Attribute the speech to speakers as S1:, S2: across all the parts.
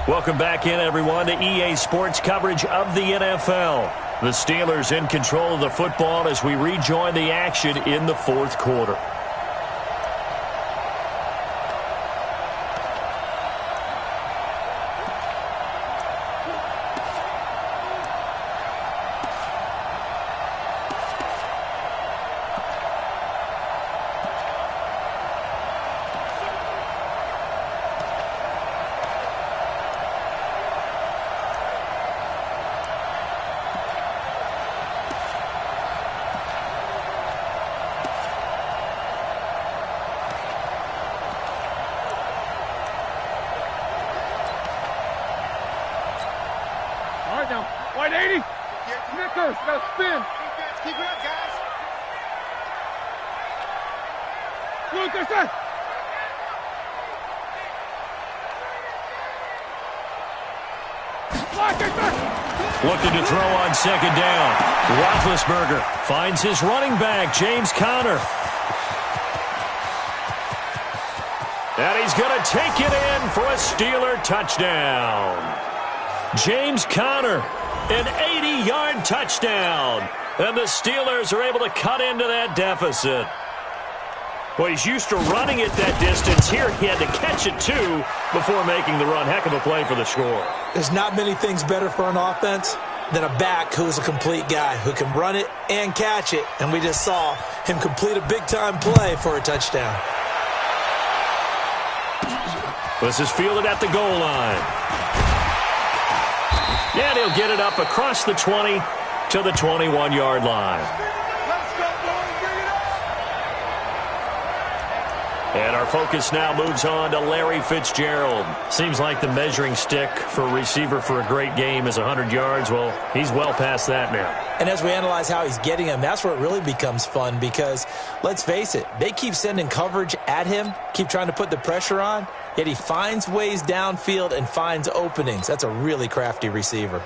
S1: Welcome back in, everyone, to EA Sports coverage of the NFL. The Steelers in control of the football as we rejoin the action in the fourth quarter.
S2: White 80. Snickers, got spin.
S3: Keep it up, guys.
S2: Lucas, that.
S1: Looking to throw on second down. Roethlisberger finds his running back, James Conner. And he's going to take it in for a Steeler touchdown. James Conner, an 80-yard touchdown. And the Steelers are able to cut into that deficit. Well, he's used to running it that distance. Here he had to catch it, too, before making the run. Heck of a play for the score.
S4: There's not many things better for an offense than a back who's a complete guy who can run it and catch it. And we just saw him complete a big-time play for a touchdown.
S1: This is fielded at the goal line. And he'll get it up across the 20 to the 21-yard line. And our focus now moves on to Larry Fitzgerald. Seems like the measuring stick for a receiver for a great game is 100 yards. Well, he's well past that now.
S4: And as we analyze how he's getting them, that's where it really becomes fun because, let's face it, they keep sending coverage at him, keep trying to put the pressure on, yet he finds ways downfield and finds openings. That's a really crafty receiver.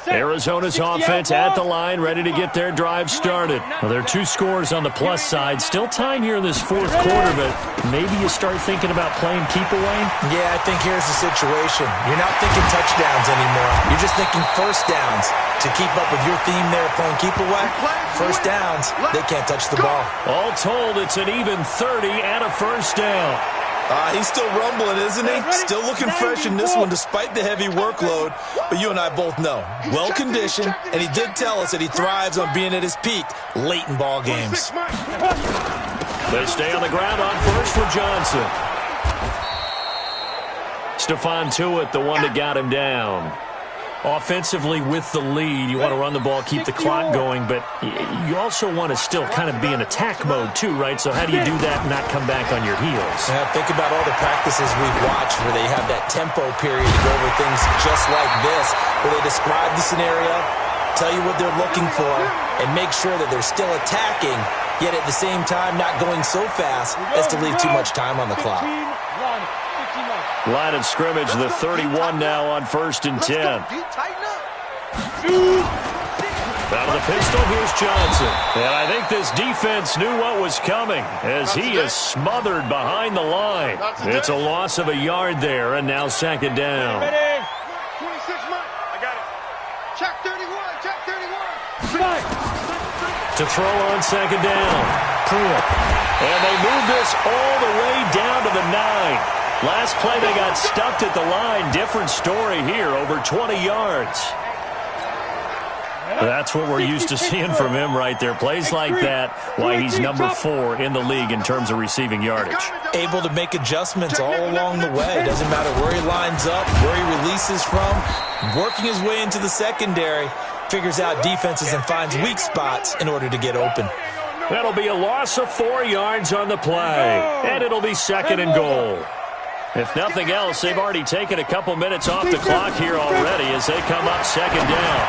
S1: Arizona's offense at the line, ready to get their drive started. Well, there are two scores on the plus side. Still time here in this fourth quarter, but maybe you start thinking about playing keep away?
S4: Yeah, I think here's the situation. You're not thinking touchdowns anymore. You're just thinking first downs. To keep up with your theme there playing keep away, first downs, they can't touch the ball.
S1: All told, it's an even 30 and a first down.
S4: He's still rumbling, isn't he? Still looking fresh in this one despite the heavy workload. But you and I both know, well-conditioned, and he did tell us that he thrives on being at his peak late in ball games.
S1: They stay on the ground on first with Johnson. Stephon Tuitt, the one that got him down. Offensively with the lead, you want to run the ball, keep the clock going, but you also want to still kind of be in attack mode too, right? So how do you do that and not come back on your heels?
S4: Yeah, think about all the practices we've watched where they have that tempo period to go over things just like this, where they describe the scenario, tell you what they're looking for, and make sure that they're still attacking, yet at the same time not going so fast as to leave too much time on the clock.
S1: Line of scrimmage, the 31 now on 1st and 10. Out of the pistol, here's Johnson. And I think this defense knew what was coming as he is smothered behind the line. It's a loss of a yard there, and now second down.
S3: 26 months. I got it. Check 31. Check 31.
S1: To throw on second down. Pruitt. And they move this all the way down to the 9. Last play, they got stuffed at the line. Different story here, over 20 yards. That's what we're used to seeing from him right there. Plays like that, why he's number 4 in the league in terms of receiving yardage.
S4: Able to make adjustments all along the way. Doesn't matter where he lines up, where he releases from. Working his way into the secondary, figures out defenses and finds weak spots in order to get open.
S1: That'll be a loss of 4 yards on the play, and it'll be second and goal. If nothing else, they've already taken a couple minutes off the clock here already as they come up second down.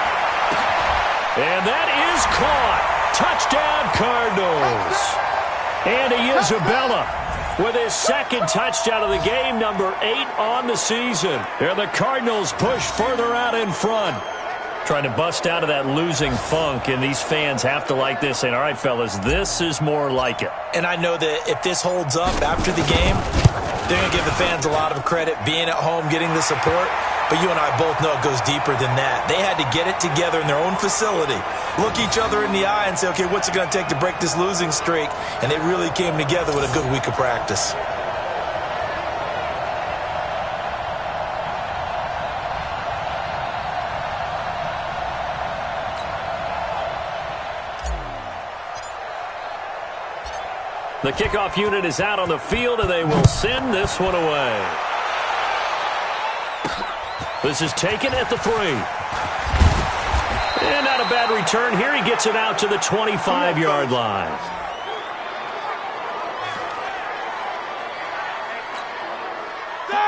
S1: And that is caught. Touchdown, Cardinals. Andy Isabella with his second touchdown of the game, number 8 on the season. And the Cardinals push further out in front. Trying to bust out of that losing funk, and these fans have to like this. And all right, fellas, this is more like it.
S4: And I know that if this holds up after the game, they're going to give the fans a lot of credit being at home, getting the support. But you and I both know it goes deeper than that. They had to get it together in their own facility, look each other in the eye and say, okay, what's it going to take to break this losing streak? And they really came together with a good week of practice.
S1: The kickoff unit is out on the field, and they will send this one away. This is taken at the 3. And not a bad return here. He gets it out to the 25-yard line.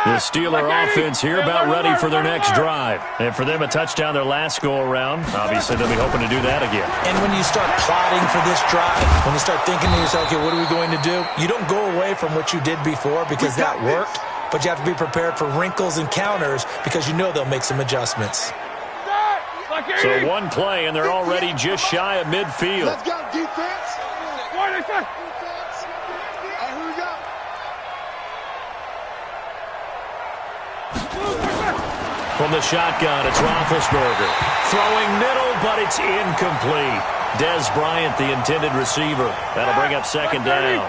S1: The Steeler offense here about ready for their next drive. And for them, a touchdown their last go-around. Obviously, they'll be hoping to do that again.
S4: And when you start plotting for this drive, when you start thinking to yourself, okay, what are we going to do? You don't go away from what you did before because that worked, but you have to be prepared for wrinkles and counters because you know they'll make some adjustments.
S1: So one play, and they're already just shy of midfield.
S3: Let's go, defense. Here we go.
S1: From the shotgun, it's Roethlisberger. Throwing middle, but it's incomplete. Des Bryant, the intended receiver. That'll bring up second down.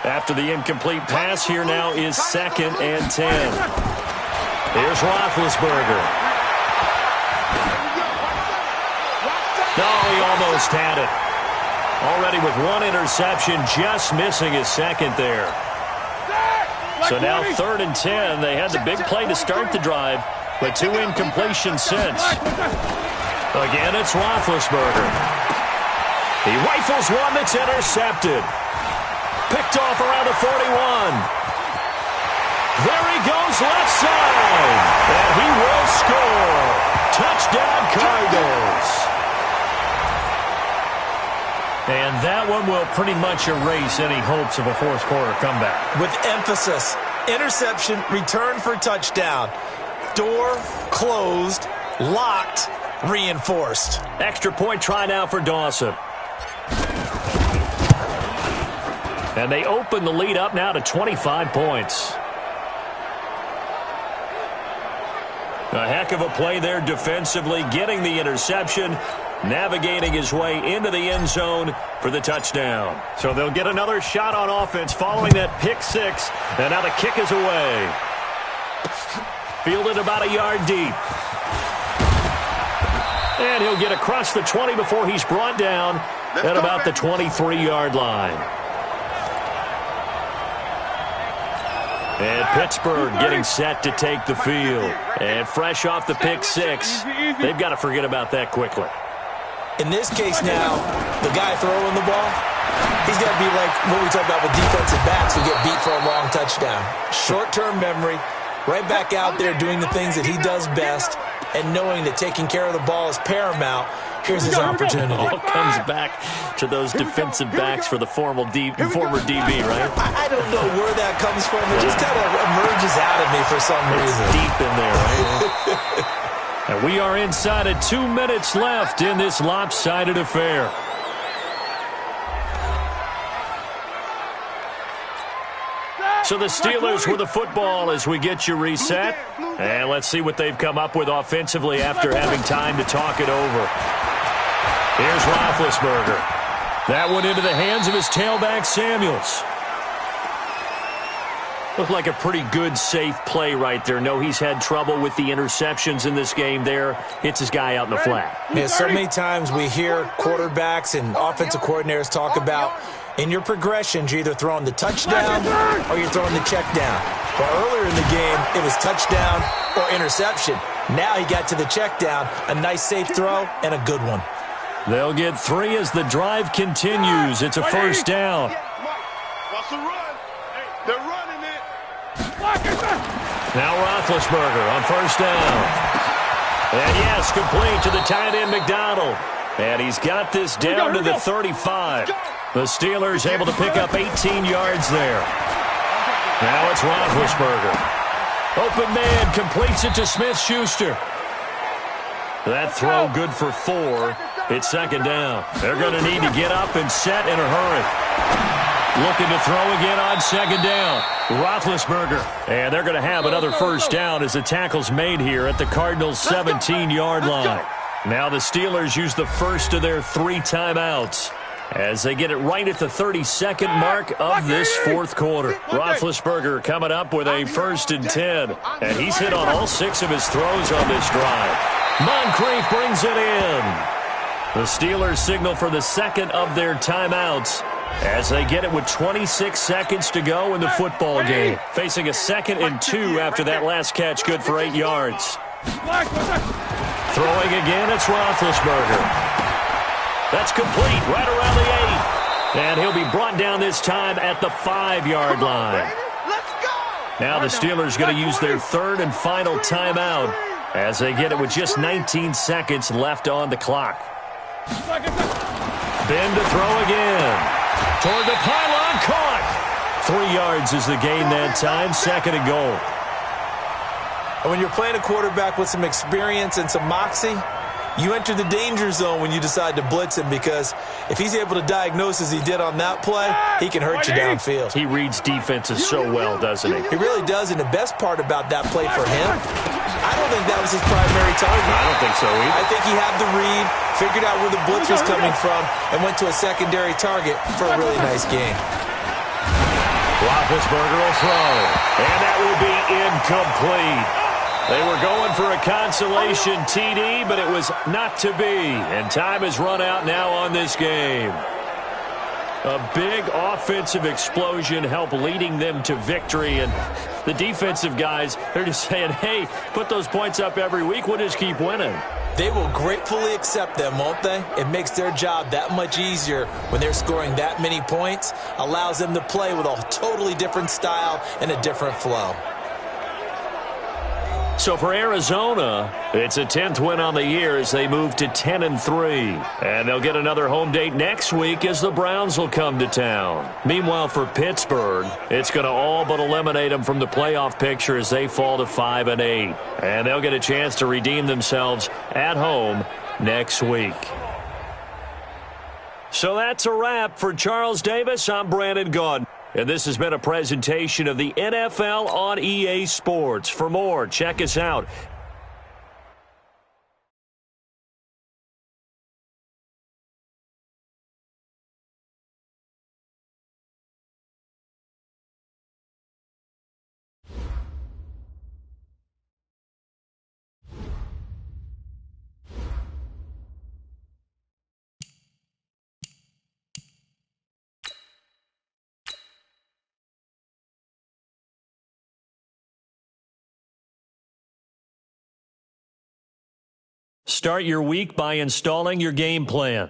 S1: After the incomplete pass, here now is 2nd and 10. Here's Roethlisberger. No, he almost had it. Already with one interception, just missing his second there. So now 3rd and 10. They had the big play to start the drive, but 2 incompletions since. Again, it's Roethlisberger. He rifles one that's intercepted. Picked off around the 41. There he goes left side. And he will score. Touchdown Cardinals. And that one will pretty much erase any hopes of a fourth quarter comeback.
S4: With emphasis, interception, return for touchdown. Door closed, locked, reinforced.
S1: Extra point try now for Dawson. And they open the lead up now to 25 points. A heck of a play there defensively, getting the interception, navigating his way into the end zone for the touchdown. So they'll get another shot on offense following that pick 6. And now the kick is away. Fielded about a yard deep. And he'll get across the 20 before he's brought down at about the 23-yard line. And Pittsburgh getting set to take the field. And fresh off the pick 6, they've got to forget about that quickly.
S4: In this case now, the guy throwing the ball, he's got to be like what we talk about with defensive backs who get beat for a long touchdown. Short-term memory, right back out there doing the things that he does best, and knowing that taking care of the ball is paramount. Here's his opportunity.
S1: All comes back to those defensive backs for the former DB, right?
S4: I don't know where that comes from. It just kind of emerges out of me for some reason.
S1: It's deep in there, right? And we are inside of 2 minutes left in this lopsided affair. So the Steelers with the football as we get you reset. And let's see what they've come up with offensively after having time to talk it over. Here's Roethlisberger. That one into the hands of his tailback, Samuels. Looked like a pretty good, safe play right there. No, he's had trouble with the interceptions in this game there. Hits his guy out in the flat.
S4: Yeah, so many times we hear quarterbacks and offensive coordinators talk about in your progressions, you're either throwing the touchdown or you're throwing the check down. But earlier in the game, it was touchdown or interception. Now he got to the check down, a nice safe throw, and a good one.
S1: They'll get 3 as the drive continues. It's a first down.
S3: Watch the run. They're running it.
S1: Now Roethlisberger on first down. And yes, complete to the tight end McDonald. And he's got this down to the 35. The Steelers able to pick up 18 yards there. Now it's Roethlisberger. Open man completes it to Smith-Schuster. That throw good for 4. It's second down. They're going to need to get up and set in a hurry. Looking to throw again on second down. Roethlisberger. And they're going to have another first down as the tackle's made here at the Cardinals' 17-yard line. Now the Steelers use the first of their 3 timeouts as they get it right at the 32nd mark of this fourth quarter. Roethlisberger coming up with a 1st and 10. And he's hit on all 6 of his throws on this drive. Moncrief brings it in. The Steelers signal for the second of their timeouts as they get it with 26 seconds to go in the football game. Facing a 2nd and 2 after that last catch, good for 8 yards. Throwing again, it's Roethlisberger. That's complete right around the 8. And he'll be brought down this time at the 5-yard line. Now the Steelers going to use their 3rd and final timeout as they get it with just 19 seconds left on the clock. Ben to throw again. Toward the pylon, caught. 3 yards is the gain that time, 2nd and goal.
S4: And when you're playing a quarterback with some experience and some moxie, you enter the danger zone when you decide to blitz him, because if he's able to diagnose as he did on that play, he can hurt you downfield.
S1: He reads defenses so well, doesn't he?
S4: He really does, and the best part about that play for him, I don't think that was his primary target.
S1: I don't think so either.
S4: I think he had the read, figured out where the blitz was coming from, and went to a secondary target for a really nice game.
S1: Roethlisberger will throw, and that will be incomplete. They were going for a consolation TD, but it was not to be. And time has run out now on this game. A big offensive explosion helped leading them to victory. And the defensive guys, they're just saying, hey, put those points up every week. We'll just keep winning.
S4: They will gratefully accept them, won't they? It makes their job that much easier when they're scoring that many points. Allows them to play with a totally different style and a different flow.
S1: So for Arizona, it's a 10th win on the year as they move to 10-3. And they'll get another home date next week as the Browns will come to town. Meanwhile, for Pittsburgh, it's going to all but eliminate them from the playoff picture as they fall to 5-8. And they'll get a chance to redeem themselves at home next week. So that's a wrap for Charles Davis. I'm Brandon Gaudin. And this has been a presentation of the NFL on EA Sports. For more, check us out Start your week by installing your game plan.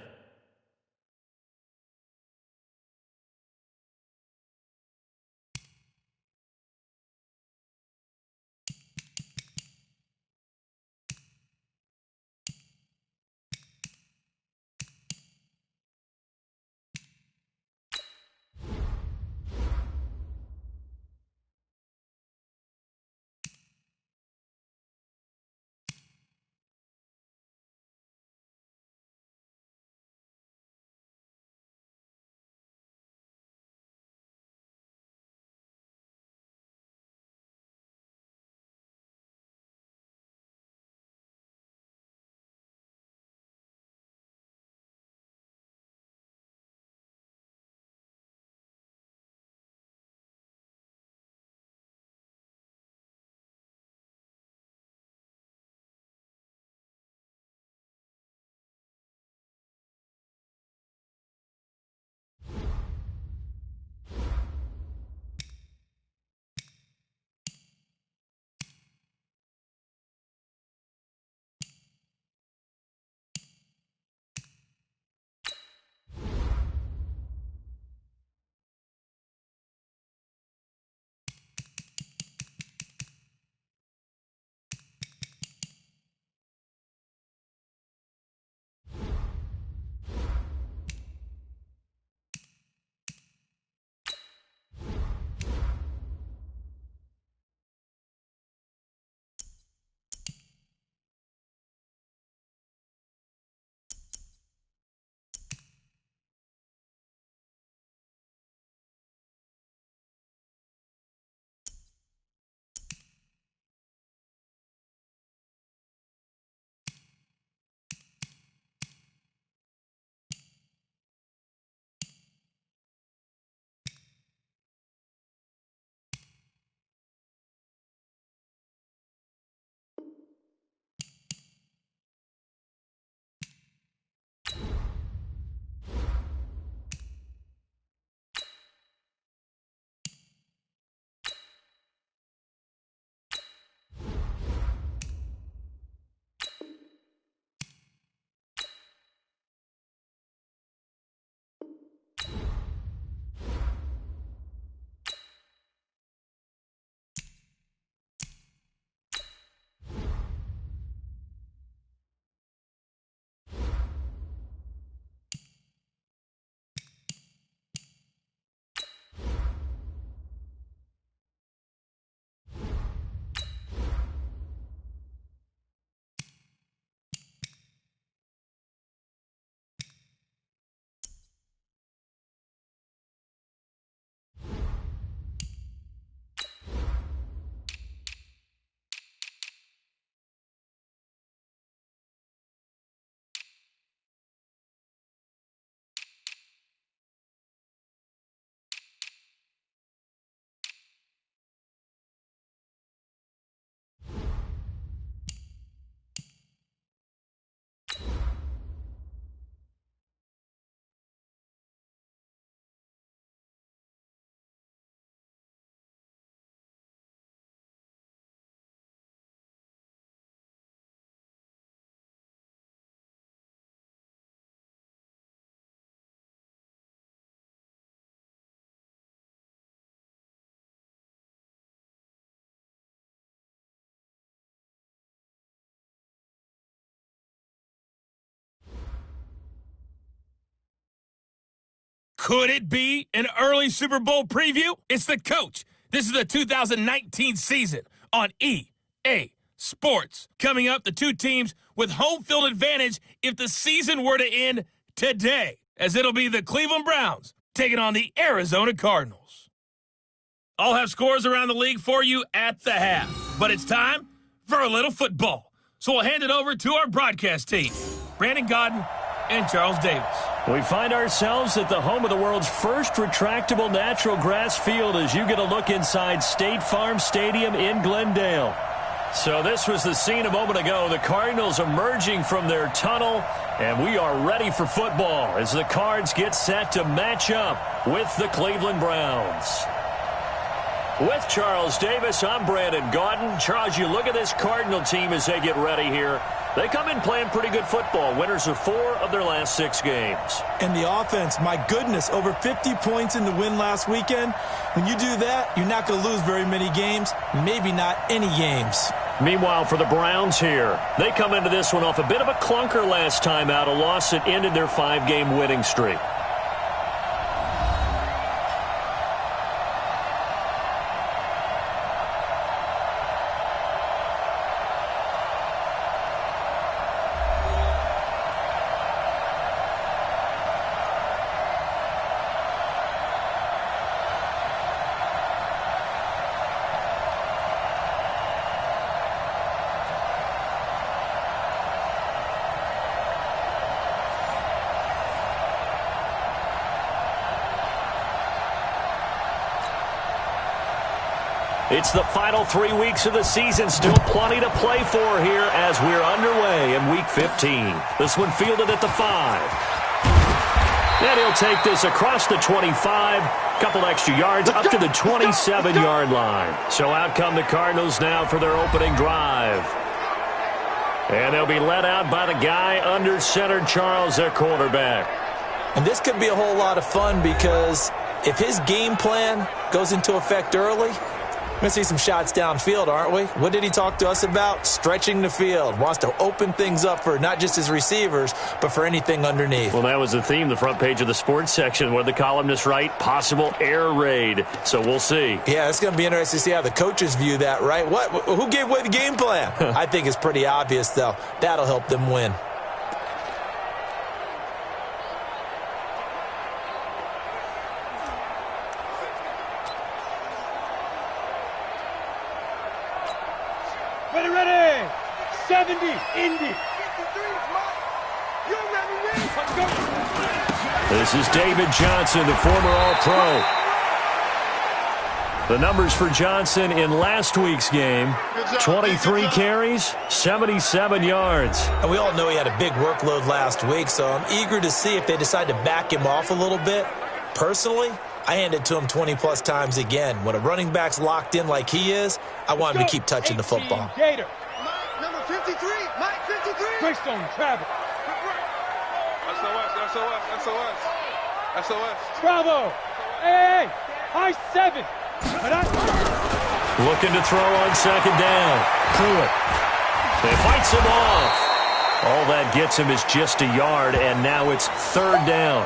S5: Could it be an early Super Bowl preview? It's the coach. This is the 2019 season on EA Sports. Coming up, the two teams with home field advantage if the season were to end today, as it'll be the Cleveland Browns taking on the Arizona Cardinals. I'll have scores around the league for you at the half, but it's time for a little football. So we'll hand it over to our broadcast team, Brandon Godden and Charles Davis.
S1: We find ourselves at the home of the world's first retractable natural grass field as you get a look inside State Farm Stadium in Glendale. So this was the scene a moment ago. The Cardinals emerging from their tunnel, and we are ready for football as the Cards get set to match up with the Cleveland Browns. With Charles Davis, I'm Brandon Godden. Charles, you look at this Cardinal team as they get ready here. They come in playing pretty good football. Winners of 4 of their last 6 games.
S4: And the offense, my goodness, over 50 points in the win last weekend. When you do that, you're not going to lose very many games, maybe not any games.
S1: Meanwhile, for the Browns here, they come into this one off a bit of a clunker last time out, a loss that ended their 5-game winning streak. It's the final 3 weeks of the season. Still plenty to play for here as we're underway in Week 15. This one fielded at the 5. And he'll take this across the 25. Couple extra yards up to the 27-yard line. So out come the Cardinals now for their opening drive. And they'll be led out by the guy under center, Charles, their quarterback.
S4: And this could be a whole lot of fun because if his game plan goes into effect early, we're going to see some shots downfield, aren't we? What did he talk to us about? Stretching the field. Wants to open things up for not just his receivers, but for anything underneath.
S1: Well, that was the theme, the front page of the sports section, where the columnists write possible air raid. So we'll see.
S4: Yeah, it's going to be interesting to see how the coaches view that, right? Who gave away the game plan? I think it's pretty obvious, though. That'll help them win.
S2: Ready. 70, Indy.
S1: This is David Johnson, the former All-Pro. The numbers for Johnson in last week's game, 23 carries, 77 yards.
S4: And we all know he had a big workload last week, so I'm eager to see if they decide to back him off a little bit. Personally, I hand it to him 20-plus times again. When a running back's locked in like he is, I want him to keep touching the football.
S2: Gator.
S3: Number 53, Mike 53.
S2: Greystone, travel.
S3: SOS.
S2: Bravo. Hey, high 7.
S1: Looking to throw on second down. Pruitt. They fights him off. All that gets him is just a yard, and now it's 3rd down.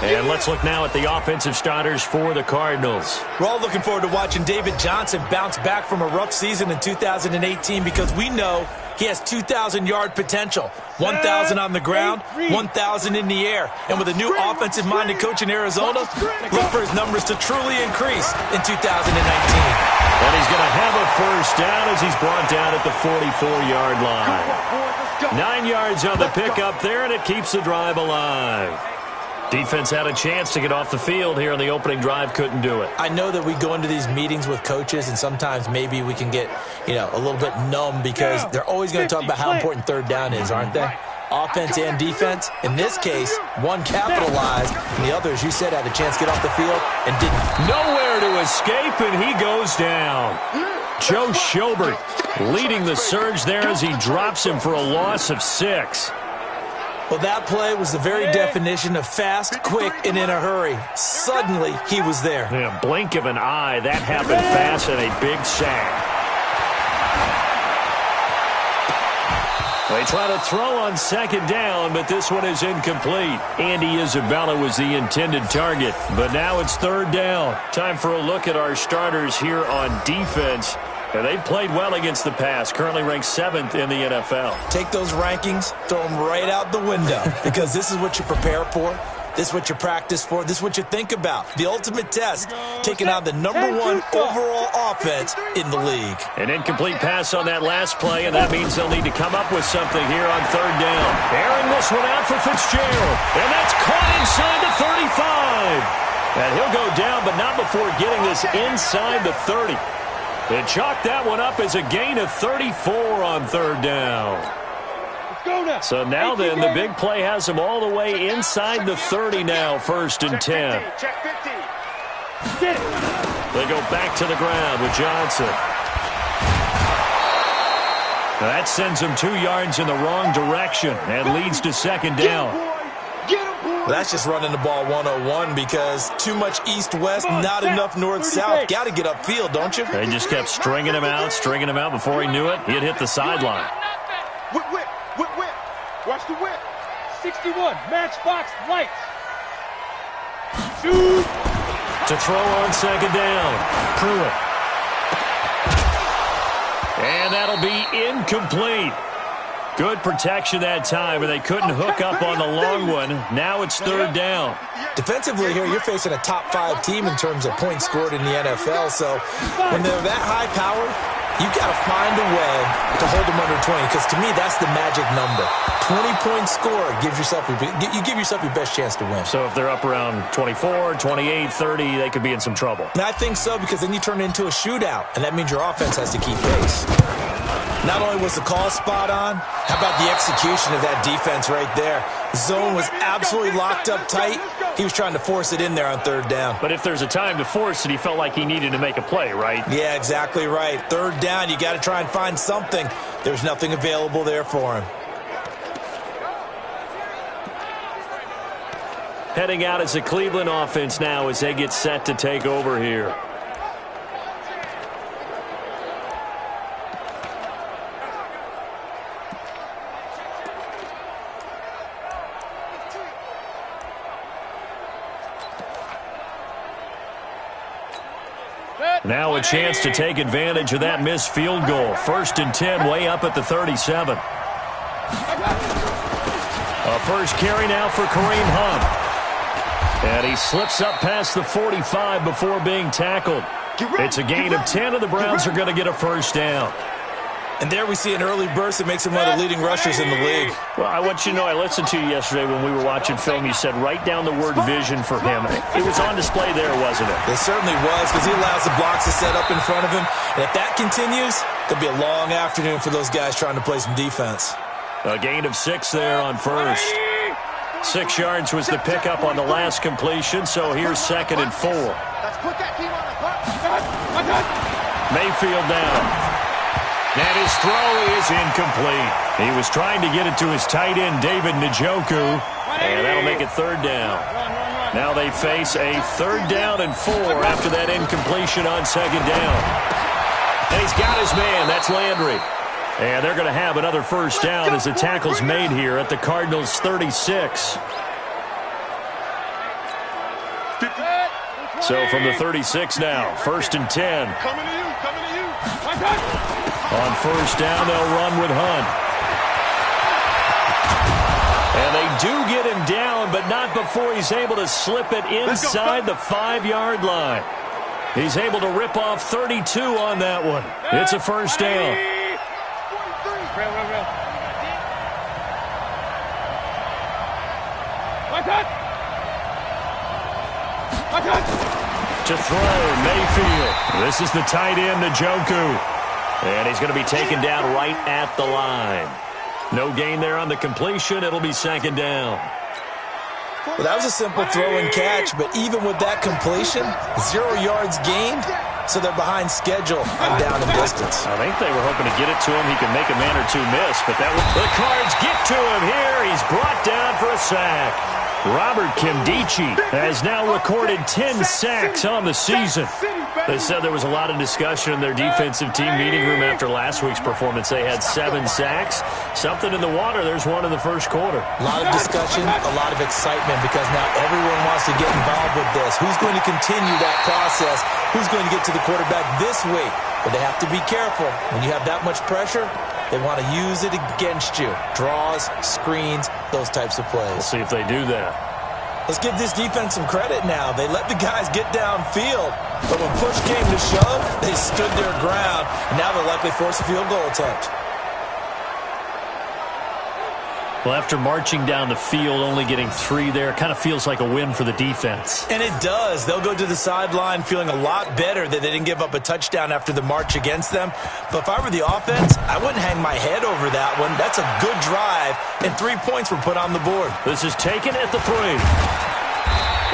S1: And let's look now at the offensive starters for the Cardinals.
S4: We're all looking forward to watching David Johnson bounce back from a rough season in 2018 because we know he has 2,000-yard potential. 1,000 on the ground, 1,000 in the air. And with a new offensive-minded coach in Arizona, look for his numbers to truly increase in 2019.
S1: And he's going to have a first down as he's brought down at the 44-yard line. 9 yards on the pickup there, and it keeps the drive alive. Defense had a chance to get off the field here on the opening drive, couldn't do it.
S4: I know that we go into these meetings with coaches, and sometimes maybe we can get, a little bit numb because they're always going to talk about how important 3rd down is, aren't they? Offense and defense. In this case, one capitalized, and the other, as you said, had a chance to get off the field and didn't.
S1: Nowhere to escape, and he goes down. Joe Schobert leading the surge there as he drops him for a loss of 6.
S4: Well, that play was the very definition of fast, quick, and in a hurry. Suddenly, he was there.
S1: In a blink of an eye, that happened fast and a big sack. They try to throw on second down, but this one is incomplete. Andy Isabella was the intended target, but now it's third down. Time for a look at our starters here on defense. And they've played well against the pass, currently ranked 7th in the NFL.
S4: Take those rankings, throw them right out the window, because this is what you prepare for. This is what you practice for. This is what you think about. The ultimate test, taking on the #1 overall offense in the league.
S1: An incomplete pass on that last play, and that means they'll need to come up with something here on third down. Airing this one out for Fitzgerald, and that's caught inside the 35. And he'll go down, but not before getting this inside the 30. They chalked that one up as a gain of 34 on third down. So now then, the big play has them all the way inside the 30 now, 1st and 10. They go back to the ground with Johnson. That sends them 2 yards in the wrong direction and leads to second down.
S4: Well, that's just running the ball 101 because too much east-west, not enough north-south. Got to get upfield, don't you?
S1: They just kept stringing him out before he knew it. He'd hit the sideline.
S3: Whip. Watch the whip.
S2: 61, matchbox lights.
S1: Shoot. To throw on second down. Pruitt. And that'll be incomplete. Good protection that time, and they couldn't hook up on the long one. Now it's third down.
S4: Defensively here, you're facing a top 5 team in terms of points scored in the NFL. So when they're that high-powered, you've got to find a way to hold them under 20, because to me, that's the magic number. 20-point score gives yourself you give yourself your best chance to win.
S1: So if they're up around 24, 28, 30, they could be in some trouble.
S4: And I think so, because then you turn it into a shootout, and that means your offense has to keep pace. Not only was the call spot on, how about the execution of that defense right there? Zone was absolutely locked up tight. He was trying to force it in there on third down.
S1: But if there's a time to force it, he felt like he needed to make a play, right?
S4: Yeah, exactly right. Third down, you got to try and find something. There's nothing available there for him.
S1: Heading out as a Cleveland offense now as they get set to take over here. Now a chance to take advantage of that missed field goal. 1st and 10, way up at the 37. A first carry now for Kareem Hunt. And he slips up past the 45 before being tackled. It's a gain of 10, and the Browns are going to get a first down.
S4: And there we see an early burst that makes him one of the leading rushers in the league.
S1: Well, I want you to know, I listened to you yesterday when we were watching film. You said write down the word vision for him. It was on display there, wasn't it?
S4: It certainly was, because he allows the blocks to set up in front of him. And if that continues, there'll be a long afternoon for those guys trying to play some defense.
S1: A gain of 6 there on first. 6 yards was the pickup on the last completion, so here's 2nd and 4.
S3: Let's put that team on the clock.
S1: Mayfield down. And his throw is incomplete. He was trying to get it to his tight end, David Njoku, and that'll make it third down. Now they face a 3rd down and 4 after that incompletion on 2nd down. And he's got his man. That's Landry. And they're going to have another first down as the tackle's made here at the Cardinals' 36. So from the 36 now, 1st and 10.
S3: Coming to you.
S1: On first down, they'll run with Hunt. And they do get him down, but not before he's able to slip it inside the 5-yard line. He's able to rip off 32 on that one. It's a first down. To throw, Mayfield. This is the tight end, Njoku. And he's going to be taken down right at the line. No gain there on the completion. It'll be 2nd down.
S4: Well, that was a simple throw and catch, but even with that completion, 0 yards gained, so they're behind schedule on down and distance.
S1: I think they were hoping to get it to him. He could make a man or two miss, but the Cards get to him here. He's brought down for a sack. Robert Kimdichie has now recorded 10 sacks on the season. They said there was a lot of discussion in their defensive team meeting room after last week's performance. They had 7 sacks. Something in the water. There's one in the first quarter.
S4: A lot of discussion, a lot of excitement, because now everyone wants to get involved with this. Who's going to continue that process? Who's going to get to the quarterback this week? But they have to be careful. When you have that much pressure, they want to use it against you. Draws, screens, those types of plays.
S1: We'll see if they do that.
S4: Let's give this defense some credit now. They let the guys get downfield, but when push came to shove, they stood their ground, and now they'll likely force a field goal attempt.
S1: Well, after marching down the field, only getting 3 there, kind of feels like a win for the defense.
S4: And it does. They'll go to the sideline feeling a lot better that they didn't give up a touchdown after the march against them. But if I were the offense, I wouldn't hang my head over that one. That's a good drive, and 3 points were put on the board.
S1: This is taken at the 3.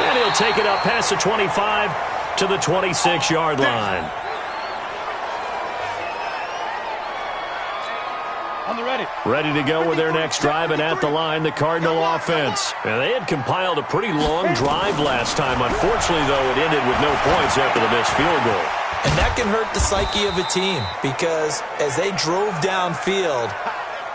S1: And he'll take it up past the 25 to the 26-yard line.
S2: On the ready.
S1: Ready to go with their next drive, and at the line, the Cardinal offense. And they had compiled a pretty long drive last time. Unfortunately, though, it ended with no points after the missed field goal.
S4: And that can hurt the psyche of a team, because as they drove downfield,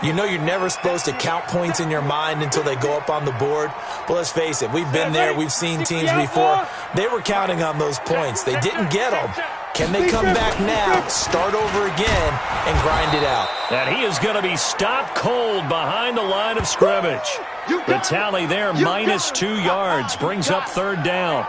S4: you know you're never supposed to count points in your mind until they go up on the board. But let's face it, we've been there. We've seen teams before. They were counting on those points. They didn't get them. Can they come back now, start over again, and grind it out?
S1: And he is going to be stopped cold behind the line of scrimmage. The tally there, minus 2 yards, brings up 3rd down.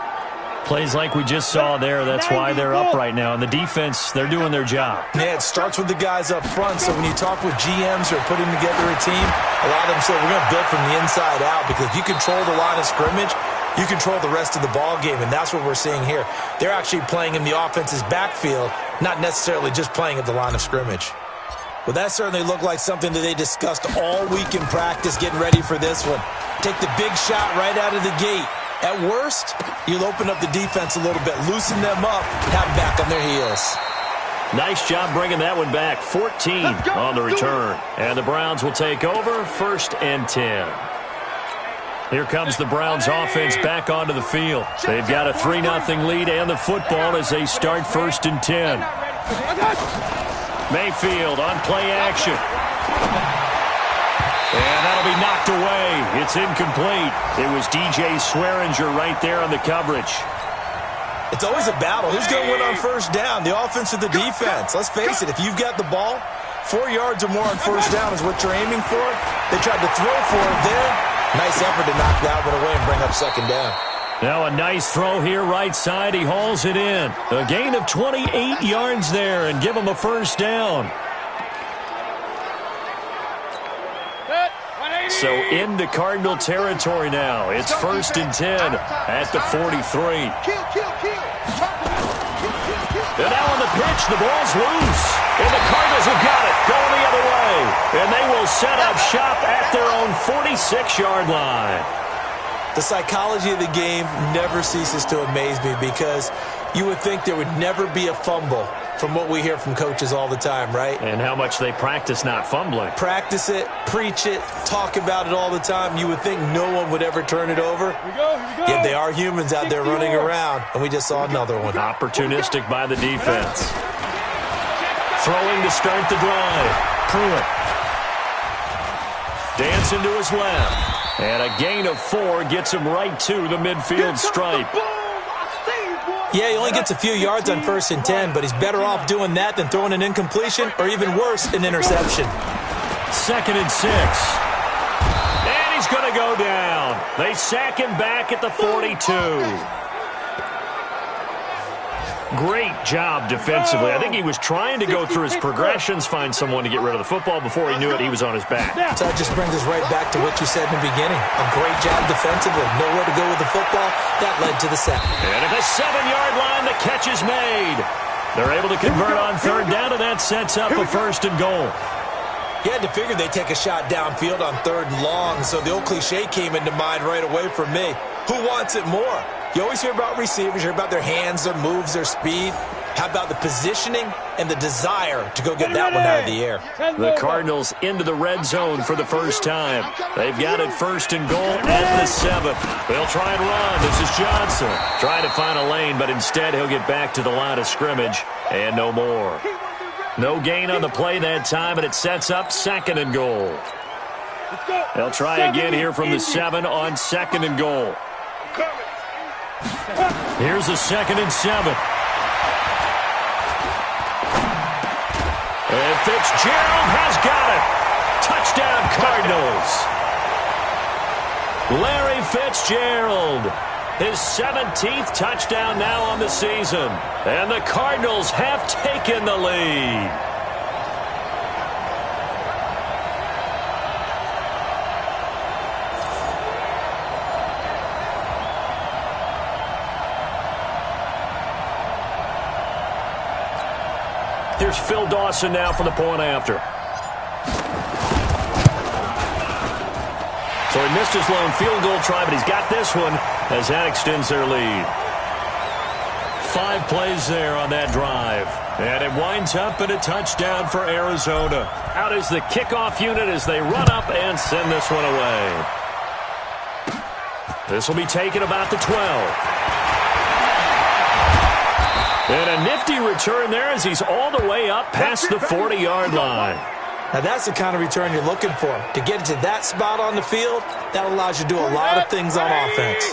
S1: Plays like we just saw there, that's why they're up right now. And the defense, they're doing their job.
S4: Yeah, it starts with the guys up front. So when you talk with GMs who are putting together a team, a lot of them say we're going to build from the inside out, because if you control the line of scrimmage, you control the rest of the ball game, and that's what we're seeing here. They're actually playing in the offense's backfield, not necessarily just playing at the line of scrimmage. Well, that certainly looked like something that they discussed all week in practice, getting ready for this one. Take the big shot right out of the gate. At worst, you'll open up the defense a little bit, loosen them up, and have them back on their heels.
S1: Nice job bringing that one back. 14 on the return. And the Browns will take over, 1st and 10. Here comes the Browns offense back onto the field. They've got a 3-0 lead and the football as they start 1st and 10. Mayfield on play action. And that'll be knocked away. It's incomplete. It was DJ Swearinger right there on the coverage.
S4: It's always a battle. Who's going to win on 1st down, the offense or the defense? Let's face it, if you've got the ball, 4 yards or more on 1st down is what you're aiming for. They tried to throw for it there. Nice effort to knock that one away and bring up 2nd down.
S1: Now a nice throw here right side. He hauls it in. A gain of 28 yards there and give him a 1st down. So into Cardinal territory now. It's 1st and 10 at the 43. And now on the pitch, the ball's loose. And the Cardinals have got it, going the other way. And they will set up shop at their own 46-yard line.
S4: The psychology of the game never ceases to amaze me, because you would think there would never be a fumble from what we hear from coaches all the time, right?
S1: And how much they practice not fumbling.
S4: Practice it, preach it, talk about it all the time. You would think no one would ever turn it over.
S2: Here we go.
S4: Yet they are humans out there running around, and we just saw another one.
S1: Opportunistic by the defense. Throwing to start the drive. Pruitt. Dancing to his left. And a gain of 4 gets him right to the midfield stripe.
S4: Yeah, he only gets a few yards on 1st and 10, but he's better off doing that than throwing an incompletion, or even worse, an interception.
S1: 2nd and 6. And he's going to go down. They sack him back at the 42. Great job defensively. I think he was trying to go through his progressions, find someone to get rid of the football. Before he knew it, he was on his back.
S4: So that just brings us right back to what you said in the beginning. A great job defensively. Nowhere to go with the football. That led to the sack.
S1: And at the 7-yard line, the catch is made. They're able to convert on 3rd down, and that sets up a 1st and goal.
S4: You had to figure they'd take a shot downfield on 3rd and long, so the old cliche came into mind right away for me. Who wants it more? You always hear about receivers, you hear about their hands, their moves, their speed. How about the positioning and the desire to go get that one out of the air?
S1: The Cardinals into the red zone for the first time. They've got it first and goal at the 7th. They'll try and run. This is Johnson. Trying to find a lane, but instead he'll get back to the line of scrimmage and no more. No gain on the play that time, and it sets up 2nd and goal. They'll try again here from the 7 on 2nd and goal. Here's a 2nd and 7. And Fitzgerald has got it. Touchdown, Cardinals. Larry Fitzgerald. His 17th touchdown now on the season. And the Cardinals have taken the lead. Here's Phil Dawson now for the point after. So he missed his lone field goal try, but he's got this one as that extends their lead. 5 plays there on that drive. And it winds up in a touchdown for Arizona. Out is the kickoff unit as they run up and send this one away. This will be taken about the 12. And a nifty return there as he's all the way up past the 40-yard line.
S4: Now, that's the kind of return you're looking for. To get to that spot on the field, that allows you to do a lot of things on offense.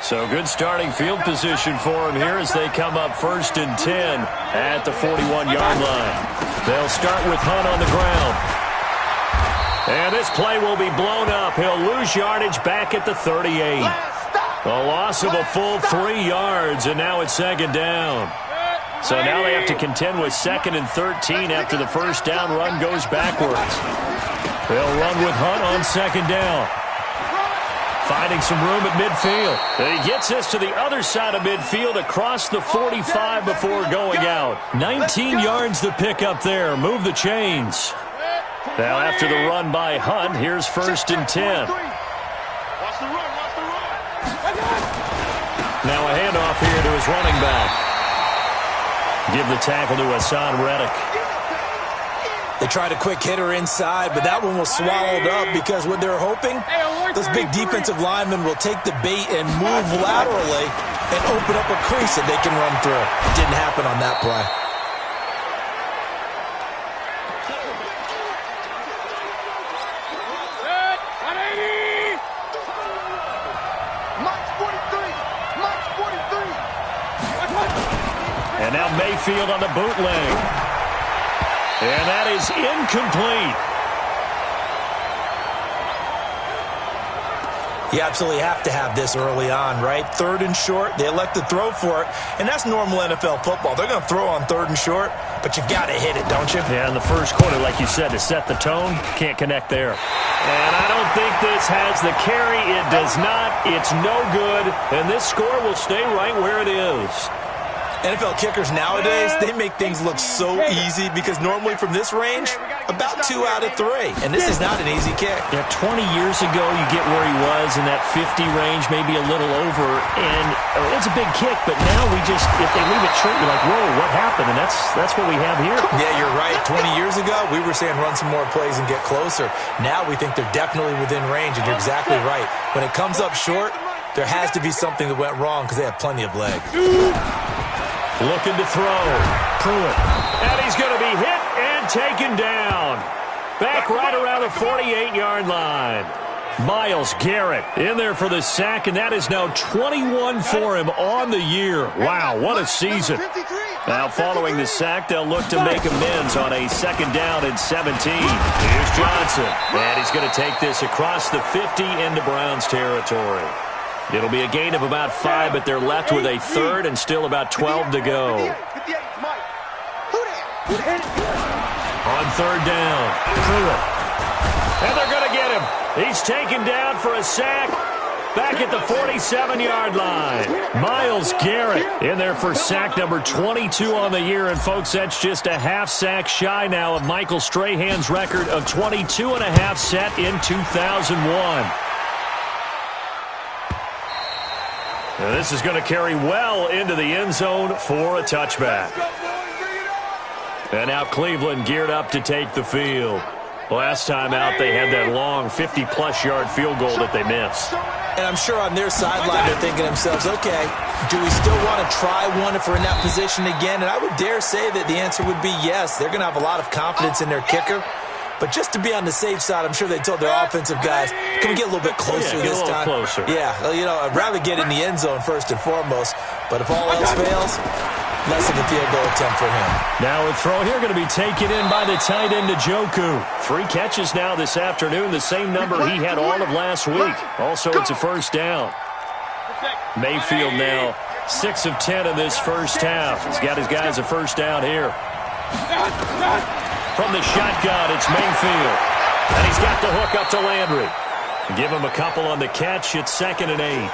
S1: So good starting field position for him here as they come up 1st and 10 at the 41-yard line. They'll start with Hunt on the ground. And this play will be blown up. He'll lose yardage back at the 38. A loss of a full 3 yards, and now it's 2nd down. So now they have to contend with 2nd and 13 after the first down run goes backwards. They'll run with Hunt on 2nd down. Finding some room at midfield. And he gets this to the other side of midfield across the 45 before going out. 19 yards to pick up there. Move the chains. Now after the run by Hunt, here's 1st and 10. Now a handoff here to his running back. Give the tackle to Hassan Reddick.
S4: They tried a quick hitter inside, but that one was swallowed up because what they're hoping, those big defensive linemen will take the bait and move laterally and open up a crease that they can run through. It didn't happen on that play.
S1: And now Mayfield on the bootleg. And that is incomplete.
S4: You absolutely have to have this early on, right? 3rd and short, they elect to throw for it, and that's normal NFL football. They're going to throw on 3rd and short, but you've got to hit it, don't you?
S1: Yeah, in the first quarter, like you said, to set the tone, can't connect there. And I don't think this has the carry. It does not. It's no good, and this score will stay right where it is.
S4: NFL kickers nowadays, they make things look so easy because normally from this range, about 2 out of 3. And this is not an easy kick.
S1: Yeah, 20 years ago, you get where he was in that 50 range, maybe a little over. And it's a big kick, but now we just, if they leave it short, you're like, whoa, what happened? And that's what we have here.
S4: Yeah, you're right. 20 years ago, we were saying run some more plays and get closer. Now we think they're definitely within range, and you're exactly right. When it comes up short, there has to be something that went wrong because they have plenty of leg.
S1: Looking to throw. Pruitt. And he's going to be hit and taken down. Back right around the 48-yard line. Myles Garrett in there for the sack, and that is now 21 for him on the year. Wow, what a season. Now following the sack, they'll look to make amends on a 2nd down and 17. Here's Johnson. And he's going to take this across the 50 into Browns territory. It'll be a gain of about 5, but they're left with a 3rd and still about 12 to go. On 3rd down, Pruitt. And they're going to get him. He's taken down for a sack back at the 47-yard line. Myles Garrett in there for sack number 22 on the year. And, folks, that's just a half sack shy now of Michael Strahan's record of 22 and a half set in 2001. And this is going to carry well into the end zone for a touchback. And now Cleveland geared up to take the field. Last time out, they had that long 50-plus yard field goal that they missed.
S4: And I'm sure on their sideline they're thinking to themselves, okay, do we still want to try one if we're in that position again? And I would dare say that the answer would be yes. They're going to have a lot of confidence in their kicker. But just to be on the safe side, I'm sure they told their offensive guys, can we get a little bit closer this time?
S1: Closer.
S4: Yeah, you know, I'd rather get in the end zone first and foremost. But if all else fails, less of a field goal attempt for him.
S1: Now a throw here going to be taken in by the tight end, Njoku. 3 catches now this afternoon, the same number he had all of last week. Also, it's a first down. Mayfield now 6 of 10 in this first half. He's got his guys a first down here. From the shotgun, it's Mayfield. And he's got the hook up to Landry. Give him a couple on the catch. It's 2nd and 8.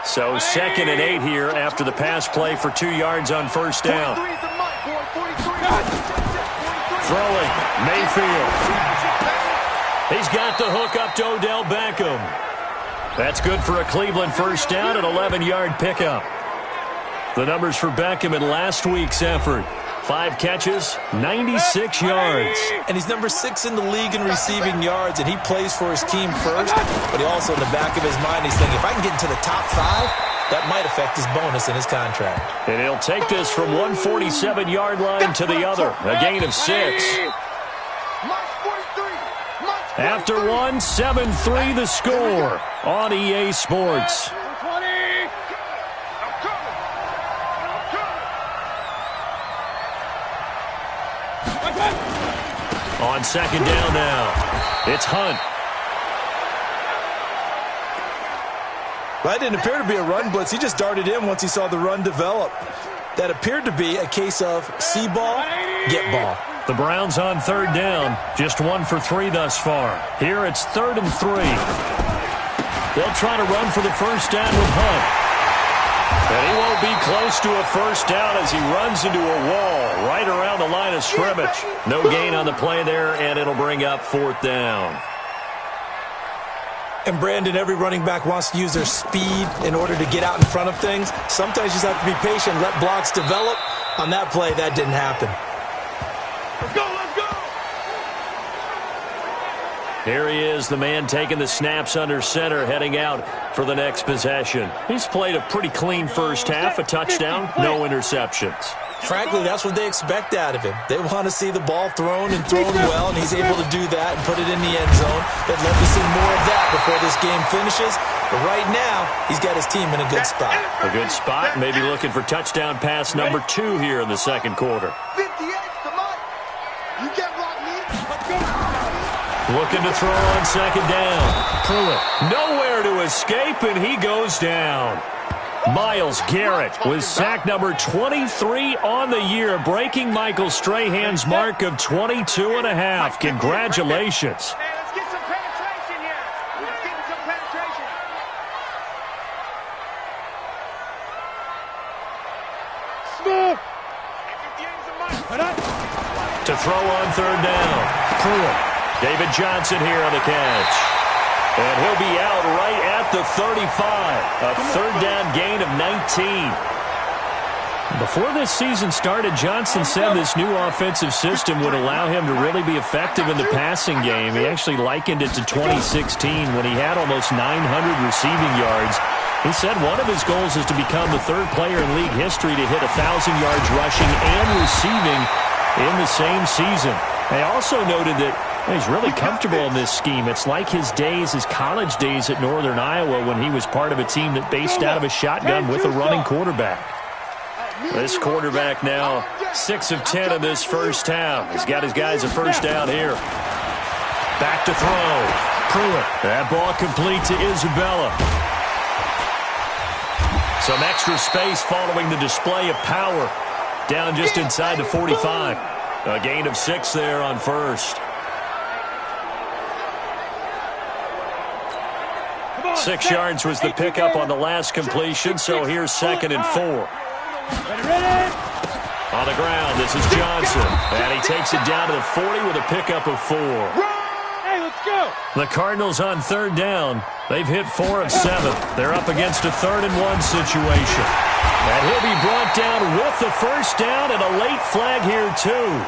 S1: So 2nd and 8 here after the pass play for 2 yards on first down. Throwing, Mayfield. He's got the hook up to Odell Beckham. That's good for a Cleveland first down, an 11-yard pickup. The numbers for Beckham in last week's effort. 5 catches, 96 yards.
S4: And he's number 6 in the league in receiving yards, and he plays for his team first. But he also, in the back of his mind, he's thinking, if I can get into the top 5, that might affect his bonus in his contract.
S1: And he'll take this from 147-yard line to the other. A gain of 6. After 1, 7-3 the score on EA Sports. On second down now, it's Hunt.
S4: That didn't appear to be a run blitz. He just darted in once he saw the run develop. That appeared to be a case of see ball, get ball.
S1: The Browns on third down, just 1 for 3 thus far. Here it's 3rd and 3. They'll try to run for the first down with Hunt. And he won't be close to a first down as he runs into a wall right around the line of scrimmage. No gain on the play there, and it'll bring up 4th down.
S4: And Brandon, every running back wants to use their speed in order to get out in front of things. Sometimes you just have to be patient, let blocks develop. On that play, that didn't happen.
S3: Let's go, let's go!
S1: Here he is, the man taking the snaps under center, heading out for the next possession. He's played a pretty clean first half, a touchdown, no interceptions.
S4: Frankly, that's what they expect out of him. They want to see the ball thrown and thrown well, and he's able to do that and put it in the end zone. They'd love to see more of that before this game finishes. But right now, he's got his team in a good spot.
S1: A good spot, maybe looking for touchdown pass number 2 here in the second quarter.
S3: 58 to Mike. You get what me? Let's go.
S1: Looking to throw on second down. Pruitt, nowhere to escape, and he goes down. Myles Garrett with sack number 23 on the year, breaking Michael Strahan's mark of 22.5. Congratulations.
S3: Hey, let's get some penetration here. Let's get some penetration. Smooth.
S1: To throw on third down. Pruitt. David Johnson here on the catch. And he'll be out right at the 35. A third down gain of 19. Before this season started, Johnson said this new offensive system would allow him to really be effective in the passing game. He actually likened it to 2016 when he had almost 900 receiving yards. He said one of his goals is to become the 3rd player in league history to hit 1,000 yards rushing and receiving in the same season. They also noted that he's really comfortable in this scheme. It's like his college days at Northern Iowa when he was part of a team that based out of a shotgun with a running quarterback. This quarterback now 6 of 10 in this first half. He's got his guys a first down here. Back to throw. Pruitt. That ball complete to Isabella. Some extra space following the display of power. Down just inside the 45. A gain of 6 there on first. 6 yards was the pickup on the last completion, so here's 2nd and 4. On the ground, this is Johnson. And he takes it down to the 40 with a pickup of 4.
S2: Let's go.
S1: The Cardinals on third down. They've hit 4 of 7. They're up against a 3rd and 1 situation. And he'll be brought down with the first down and a late flag here too.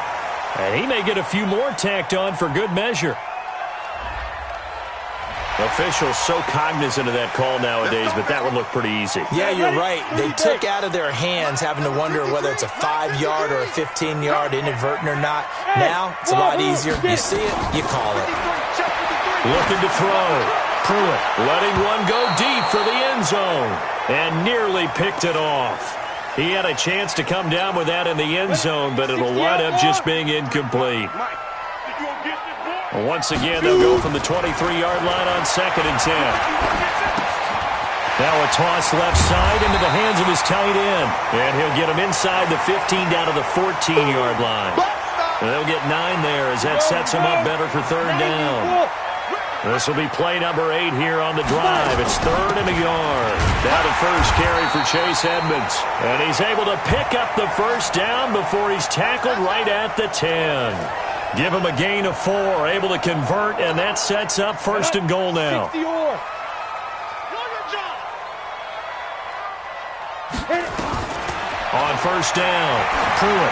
S1: And he may get a few more tacked on for good measure. Officials so cognizant of that call nowadays, but that would look pretty easy.
S4: Yeah, you're right. They took out of their hands having to wonder whether it's a 5-yard or a 15-yard inadvertent or not. Now, it's a lot easier. You see it, you call it.
S1: Looking to throw. Pruitt letting one go deep for the end zone and nearly picked it off. He had a chance to come down with that in the end zone, but it'll wind up just being incomplete. Once again, they'll go from the 23-yard line on 2nd and 10. Now a toss left side into the hands of his tight end. And he'll get him inside the 15 down to the 14-yard line. And they'll get 9 there as that sets him up better for 3rd down. This will be play number 8 here on the drive. It's 3rd and a yard. Now the first carry for Chase Edmonds. And he's able to pick up the first down before he's tackled right at the 10. Give him a gain of 4, able to convert, and that sets up 1st and goal now. On first down, Pruitt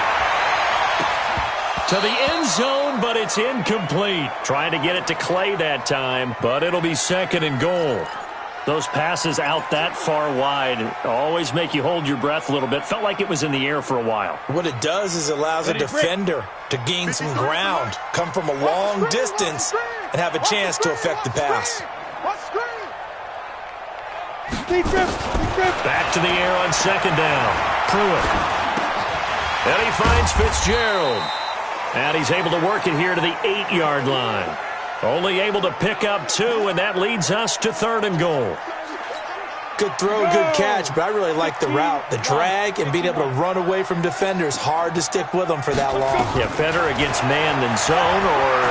S1: to the end zone, but it's incomplete. Trying to get it to Clay that time, but it'll be 2nd and goal. Those passes out that far wide always make you hold your breath a little bit. Felt like it was in the air for a while.
S4: What it does is it allows a defender to gain some ground, come from a long distance, and have a chance to affect the pass.
S1: Back to the air on 2nd down. Pruitt. And he finds Fitzgerald. And he's able to work it here to the 8-yard line. Only able to pick up 2, and that leads us to 3rd and goal.
S4: Good throw, good catch, but I really like the route. The drag and being able to run away from defenders, hard to stick with them for that long.
S1: Yeah, better against man than zone, or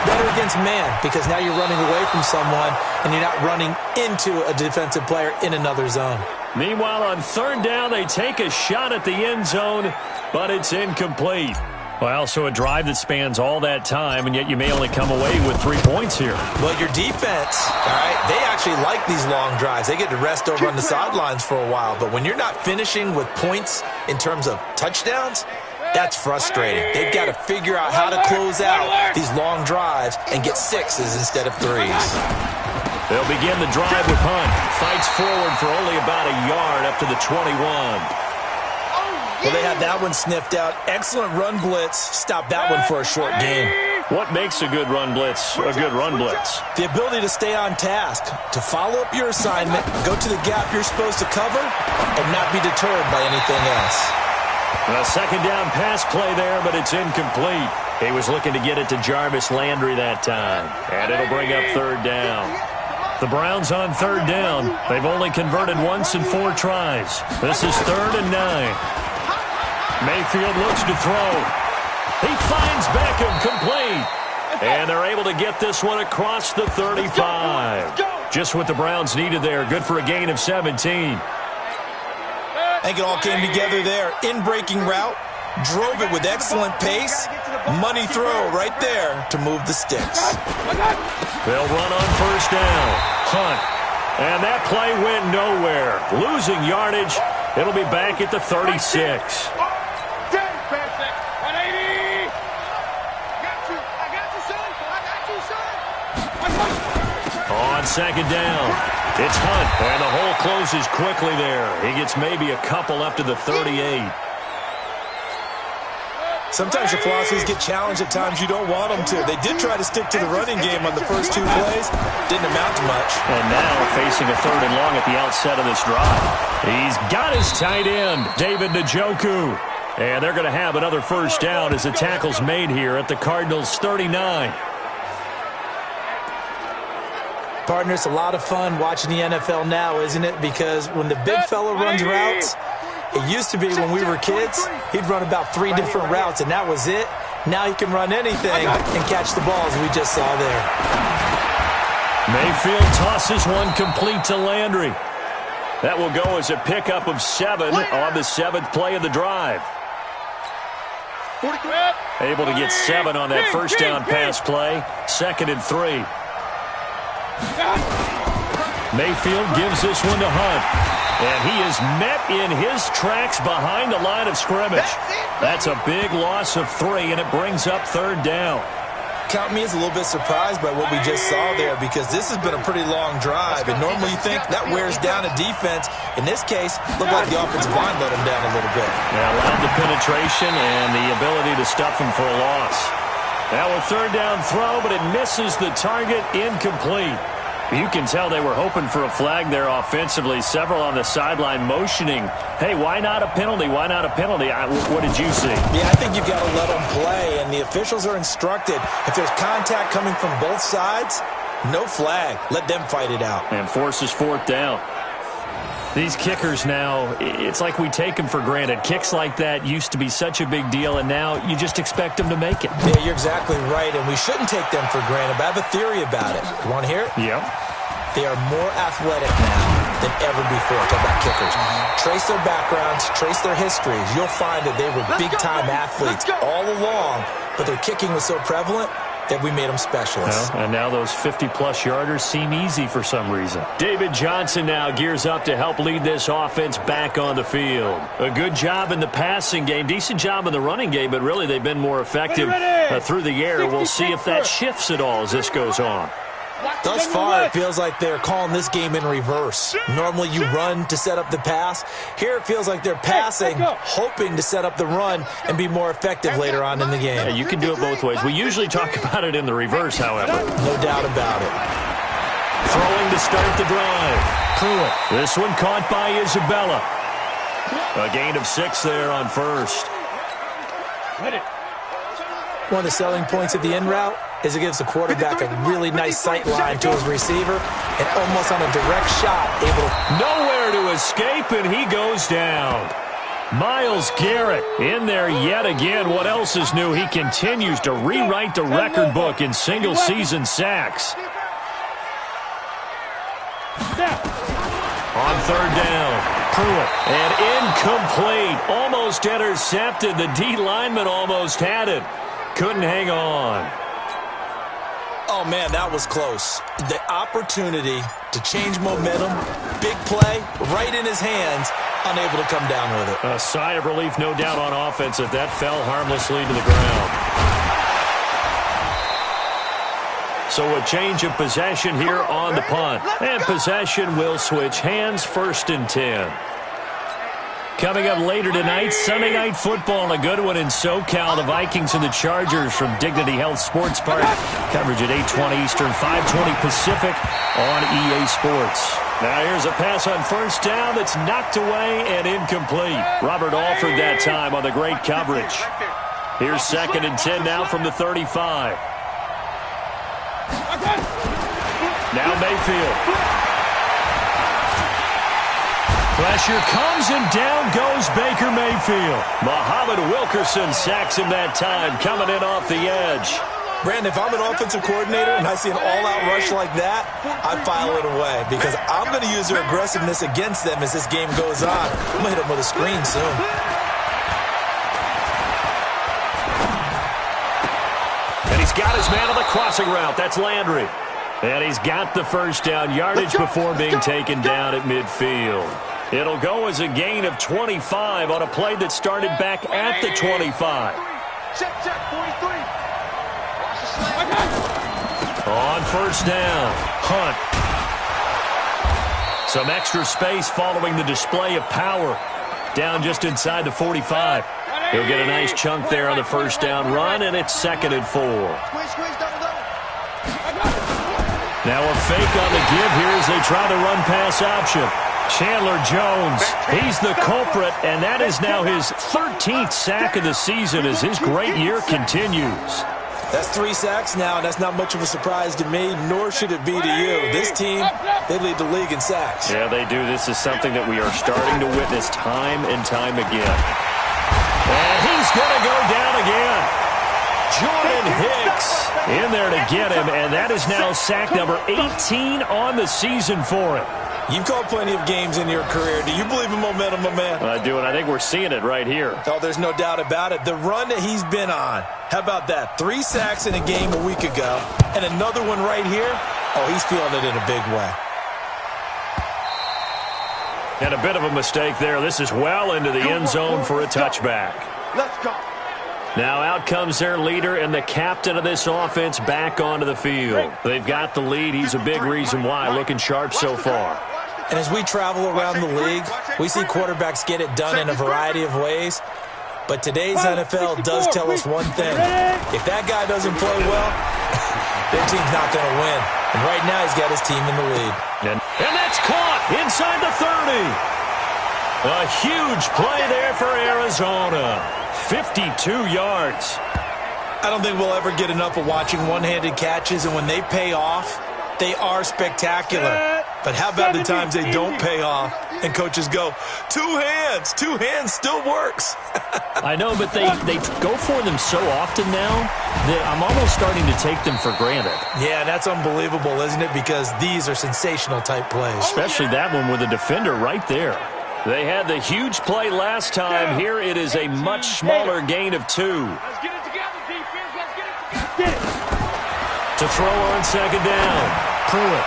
S4: better against man, because now you're running away from someone and you're not running into a defensive player in another zone.
S1: Meanwhile, on 3rd down, they take a shot at the end zone, but it's incomplete. Well, so a drive that spans all that time, and yet you may only come away with 3 points here.
S4: Well, your defense, all right, they actually like these long drives. They get to rest over on the sidelines for a while. But when you're not finishing with points in terms of touchdowns, that's frustrating. They've got to figure out how to close out these long drives and get 6s instead of 3s.
S1: They'll begin the drive with Hunt. Fights forward for only about a yard up to the 21.
S4: Well, they had that one sniffed out. Excellent run blitz. Stop that one for a short gain.
S1: What makes a good run blitz a good run blitz?
S4: The ability to stay on task, to follow up your assignment, go to the gap you're supposed to cover, and not be deterred by anything else.
S1: A 2nd down pass play there, but it's incomplete. He was looking to get it to Jarvis Landry that time, and it'll bring up 3rd down. The Browns on 3rd down. They've only converted once in 4 tries. This is 3rd and 9. Mayfield looks to throw. He finds Beckham complete. And they're able to get this one across the 35. Just what the Browns needed there. Good for a gain of 17.
S4: I think it all came together there. In-breaking route. Drove it with excellent pace. Money throw right there to move the sticks.
S1: They'll run on 1st down. Hunt. And that play went nowhere. Losing yardage. It'll be back at the 36. On 2nd down, it's Hunt, and the hole closes quickly there. He gets maybe a couple up to the 38.
S4: Sometimes your philosophies get challenged at times you don't want them to. They did try to stick to the running game on the first 2 plays. Didn't amount to much.
S1: And now facing a 3rd and long at the outset of this drive. He's got his tight end, David Njoku. And they're going to have another first down as the tackle's made here at the Cardinals' 39.
S4: Partner, it's a lot of fun watching the NFL now, isn't it? Because when the big fella runs routes, it used to be when we were kids, he'd run about 3 different routes, and that was it. Now he can run anything and catch the balls we just saw there.
S1: Mayfield tosses one complete to Landry. That will go as a pickup of 7 on the 7th play of the drive. Able to get 7 on that first down pass play. 2nd and 3. Mayfield gives this one to Hunt. And he is met in his tracks behind the line of scrimmage. That's a big loss of 3, and it brings up 3rd down.
S4: Count me as a little bit surprised by what we just saw there, because this has been a pretty long drive, and normally you think that wears down a defense. In this case, looked like the offensive line let them down a little bit.
S1: Yeah, allowed the penetration and the ability to stuff him for a loss. Now a 3rd down throw, but it misses the target, incomplete. You can tell they were hoping for a flag there offensively. Several on the sideline motioning, hey, why not a penalty? Why not a penalty? What did you see?
S4: Yeah, I think you've got to let them play, and the officials are instructed. If there's contact coming from both sides, no flag. Let them fight it out.
S1: And forces 4th down. These kickers now, it's like we take them for granted. Kicks like that used to be such a big deal, and now you just expect them to make it.
S4: Yeah, you're exactly right, and we shouldn't take them for granted, but I have a theory about it. You want to hear it?
S1: Yep.
S4: They are more athletic now than ever before. Talk about kickers. Trace their backgrounds, trace their histories. You'll find that they were big-time athletes all along, but their kicking was so prevalent that we made them specialists.
S1: Well, and now those 50-plus yarders seem easy for some reason. David Johnson now gears up to help lead this offense back on the field. A good job in the passing game, decent job in the running game, but really they've been more effective through the air. We'll see if that shifts at all as this goes on.
S4: Thus far, it feels like they're calling this game in reverse. Normally you run to set up the pass. Here it feels like they're passing, hoping to set up the run and be more effective later on in the game.
S1: Yeah, you can do it both ways. We usually talk about it in the reverse, however.
S4: No doubt about it.
S1: Throwing to start the drive. Pruitt. This one caught by Isabella. A gain of 6 there on 1st.
S4: One of the selling points of the in route is it gives the quarterback a really nice sight line to his receiver, and almost on a direct shot, able to...
S1: Nowhere to escape, and he goes down. Myles Garrett in there yet again. What else is new? He continues to rewrite the record book in single-season sacks. On 3rd down, Pruitt. And incomplete. Almost intercepted. The D lineman almost had it. Couldn't hang on.
S4: Oh, man, that was close. The opportunity to change momentum, big play, right in his hands, unable to come down with it.
S1: A sigh of relief, no doubt, on offense that fell harmlessly to the ground. So a change of possession here on the punt. And possession will switch hands, 1st and 10. Coming up later tonight, Sunday Night Football, a good one in SoCal. The Vikings and the Chargers from Dignity Health Sports Park. Coverage at 8:20 Eastern, 5:20 Pacific on EA Sports. Now here's a pass on 1st down that's knocked away and incomplete. Robert Alford that time on the great coverage. Here's 2nd and 10 now from the 35. Now Mayfield. Pressure comes, and down goes Baker Mayfield. Muhammad Wilkerson sacks him that time, coming in off the edge.
S4: Brandon, if I'm an offensive coordinator and I see an all-out rush like that, I file it away, because I'm going to use their aggressiveness against them as this game goes on. I'm going to hit them with a screen soon.
S1: And he's got his man on the crossing route. That's Landry. And he's got the 1st down yardage before being taken down at midfield. It'll go as a gain of 25 on a play that started back at the 25. On 1st down, Hunt. Some extra space following the display of power. Down just inside the 45. He'll get a nice chunk there on the 1st down run, and it's 2nd and 4. Now a fake on the give here as they try to run pass option. Chandler Jones, he's the culprit, and that is now his 13th sack of the season as his great year continues.
S4: That's 3 sacks now, and that's not much of a surprise to me, nor should it be to you. This team, they lead the league in sacks.
S1: Yeah, they do. This is something that we are starting to witness time and time again. And he's going to go down again. Jordan Hicks in there to get him, and that is now sack number 18 on the season for him.
S4: You've called plenty of games in your career. Do you believe in momentum, my man?
S1: I do, and I think we're seeing it right here.
S4: Oh, there's no doubt about it. The run that he's been on. How about that? 3 sacks in a game a week ago, and another one right here. Oh, he's feeling it in a big way.
S1: And a bit of a mistake there. This is well into the end zone for a touchback.
S3: Let's go.
S1: Now out comes their leader and the captain of this offense back onto the field. They've got the lead. He's a big reason why. Looking sharp so far.
S4: And as we travel around the league, we see quarterbacks get it done in a variety of ways. But today's NFL does tell us one thing. If that guy doesn't play well, their team's not going to win. And right now he's got his team in the lead.
S1: And that's caught inside the 30. A huge play there for Arizona. 52 yards.
S4: I don't think we'll ever get enough of watching one-handed catches, and when they pay off, they are spectacular. But how about the times they don't pay off and coaches go, two hands still works.
S1: I know, but they go for them so often now that I'm almost starting to take them for granted.
S4: Yeah, that's unbelievable, isn't it? Because these are sensational type plays.
S1: Especially that one with a defender right there. They had the huge play last time. Here it is a much smaller gain of 2.
S2: Let's get it together, defense. Let's get it.
S1: To throw on second down. Pruitt.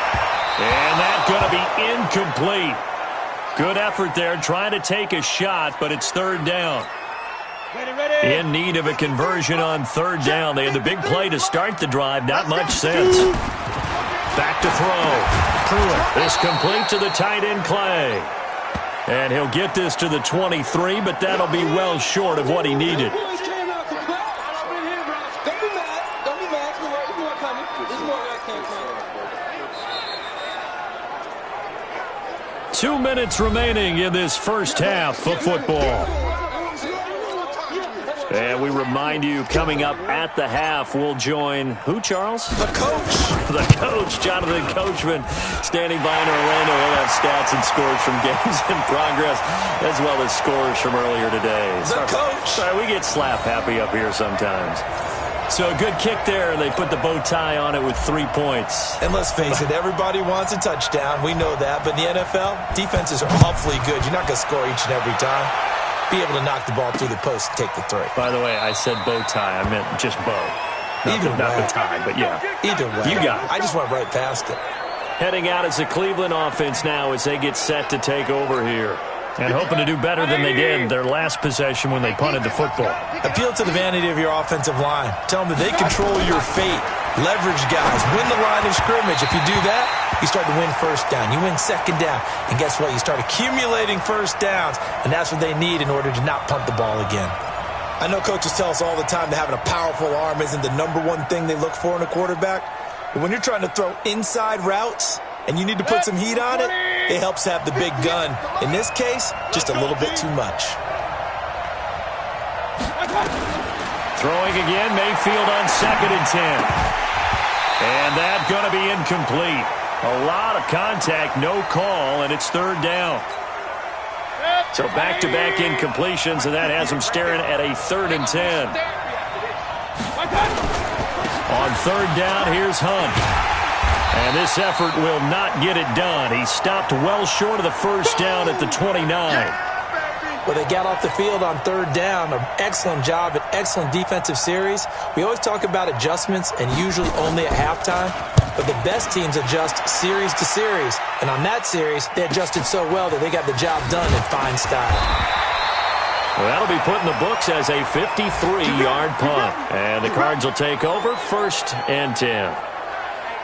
S1: And that's going to be incomplete. Good effort there trying to take a shot, but it's third down.
S2: Ready.
S1: In need of a conversion on third down. They had the big play to start the drive. Not much sense. Back to throw. Pruitt. This complete to the tight end Clay. And he'll get this to the 23, but that'll be well short of what he needed.
S3: Don't be mad. Don't be mad. There's more coming. There's more where it came from.
S1: 2 minutes remaining in this first half of football. And we remind you, coming up at the half, we'll join who, Charles?
S4: The coach.
S1: The coach, Jonathan Coachman, standing by in Orlando. He'll have stats and scores from games in progress, as well as scores from earlier today.
S4: The coach.
S1: Sorry, we get slap happy up here sometimes. So a good kick there, and they put the bow tie on it with 3 points.
S4: And let's face it, everybody wants a touchdown. We know that. But in the NFL, defenses are awfully good. You're not going to score each and every time. Be able to knock the ball through the post and take the 3.
S1: By the way, I said bow tie. I meant just bow. Not the tie, but yeah.
S4: Either way.
S1: You got it.
S4: I just went right past it.
S1: Heading out as the Cleveland offense now as they get set to take over here. And hoping to do better than they did their last possession when they punted the football.
S4: Appeal to the vanity of your offensive line. Tell them that they control your fate. Leverage guys. Win the line of scrimmage. If you do that, you start to win first down. You win second down. And guess what? You start accumulating first downs. And that's what they need in order to not punt the ball again. I know coaches tell us all the time that having a powerful arm isn't the #1 thing they look for in a quarterback. But when you're trying to throw inside routes and you need to put some heat on it, it helps have the big gun. In this case, just a little bit too much.
S1: Throwing again, Mayfield on 2nd and 10. And that's going to be incomplete. A lot of contact, no call, and it's third down. So back-to-back incompletions, and that has them staring at a 3rd and 10. On third down, here's Hunt. And this effort will not get it done. He stopped well short of the first down at the 29.
S4: Well, they got off the field on third down. An excellent job, an excellent defensive series. We always talk about adjustments and usually only at halftime. But the best teams adjust series to series. And on that series, they adjusted so well that they got the job done in fine style.
S1: Well, that'll be put in the books as a 53-yard punt. And the Cards will take over 1st and 10.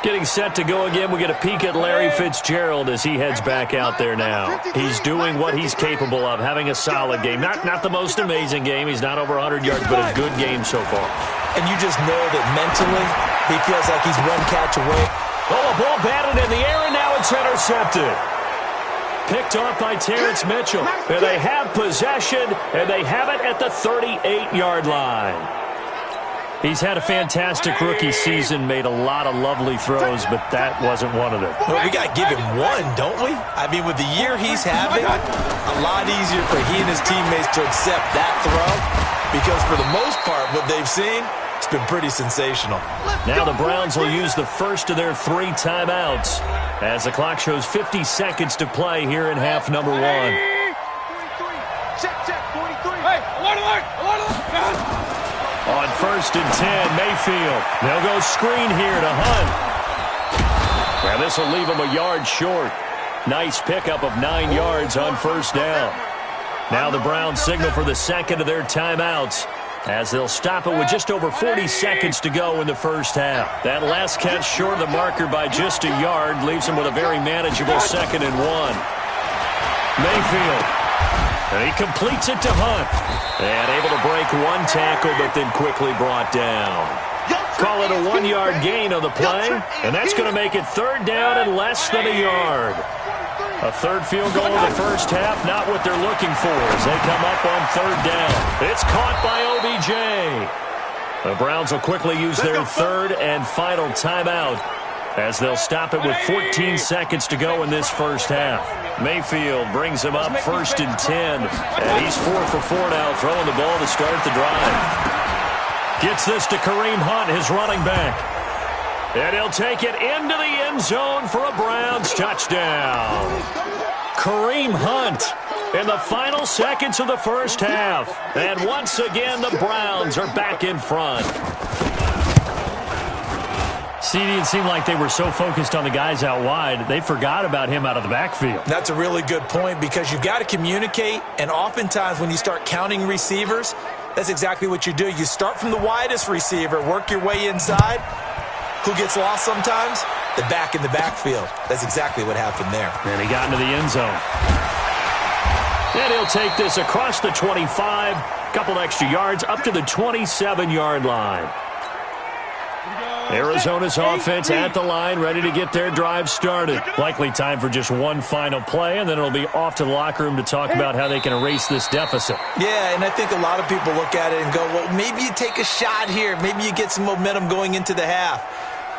S1: Getting set to go again, we get a peek at Larry Fitzgerald as he heads back out there now. He's doing what he's capable of, having a solid game. Not the most amazing game. He's not over 100 yards, but a good game so far.
S4: And you just know that mentally, he feels like he's one catch away.
S1: Oh, a ball batted in the air, and now it's intercepted. Picked off by Terrence Mitchell. And they have possession, and they have it at the 38-yard line. He's had a fantastic rookie season, made a lot of lovely throws, but that wasn't one of them.
S4: Well, we got to give him one, don't we? I mean, with the year he's having, a lot easier for he and his teammates to accept that throw because for the most part, what they've seen, It's been pretty sensational.
S1: Now the Browns will use the first of their 3 timeouts as the clock shows 50 seconds to play here in half number 1.
S3: 43. Check, 43. Hey, alert.
S1: On 1st and 10, Mayfield. They'll go screen here to Hunt. Now this will leave him a yard short. Nice pickup of 9 yards on 1st down. Now the Browns signal for the second of their timeouts as they'll stop it with just over 40 seconds to go in the first half. That last catch short of the marker by just a yard leaves him with a very manageable 2nd and 1. Mayfield. And he completes it to Hunt. And able to break 1 tackle, but then quickly brought down. Call it a 1-yard gain on the play, and that's going to make it 3rd down and less than a yard. A 3rd field goal in the first half, not what they're looking for as they come up on 3rd down. It's caught by OBJ. The Browns will quickly use their 3rd and final timeout as they'll stop it with 14 seconds to go in this first half. Mayfield brings him up 1st and 10, and he's 4 for 4 now, throwing the ball to start the drive. Gets this to Kareem Hunt, his running back. And he'll take it into the end zone for a Browns touchdown. Kareem Hunt in the final seconds of the first half. And once again, the Browns are back in front. CD, it seemed like they were so focused on the guys out wide, they forgot about him out of the backfield.
S4: That's a really good point because you've got to communicate, and oftentimes when you start counting receivers, that's exactly what you do. You start from the widest receiver, work your way inside. Who gets lost sometimes? The back in the backfield. That's exactly what happened there.
S1: And he got into the end zone. And he'll take this across the 25, couple extra yards, up to the 27-yard line. Arizona's offense at the line, ready to get their drive started. Likely time for just one final play, and then it'll be off to the locker room to talk about how they can erase this deficit.
S4: Yeah, and I think a lot of people look at it and go, well, maybe you take a shot here. Maybe you get some momentum going into the half.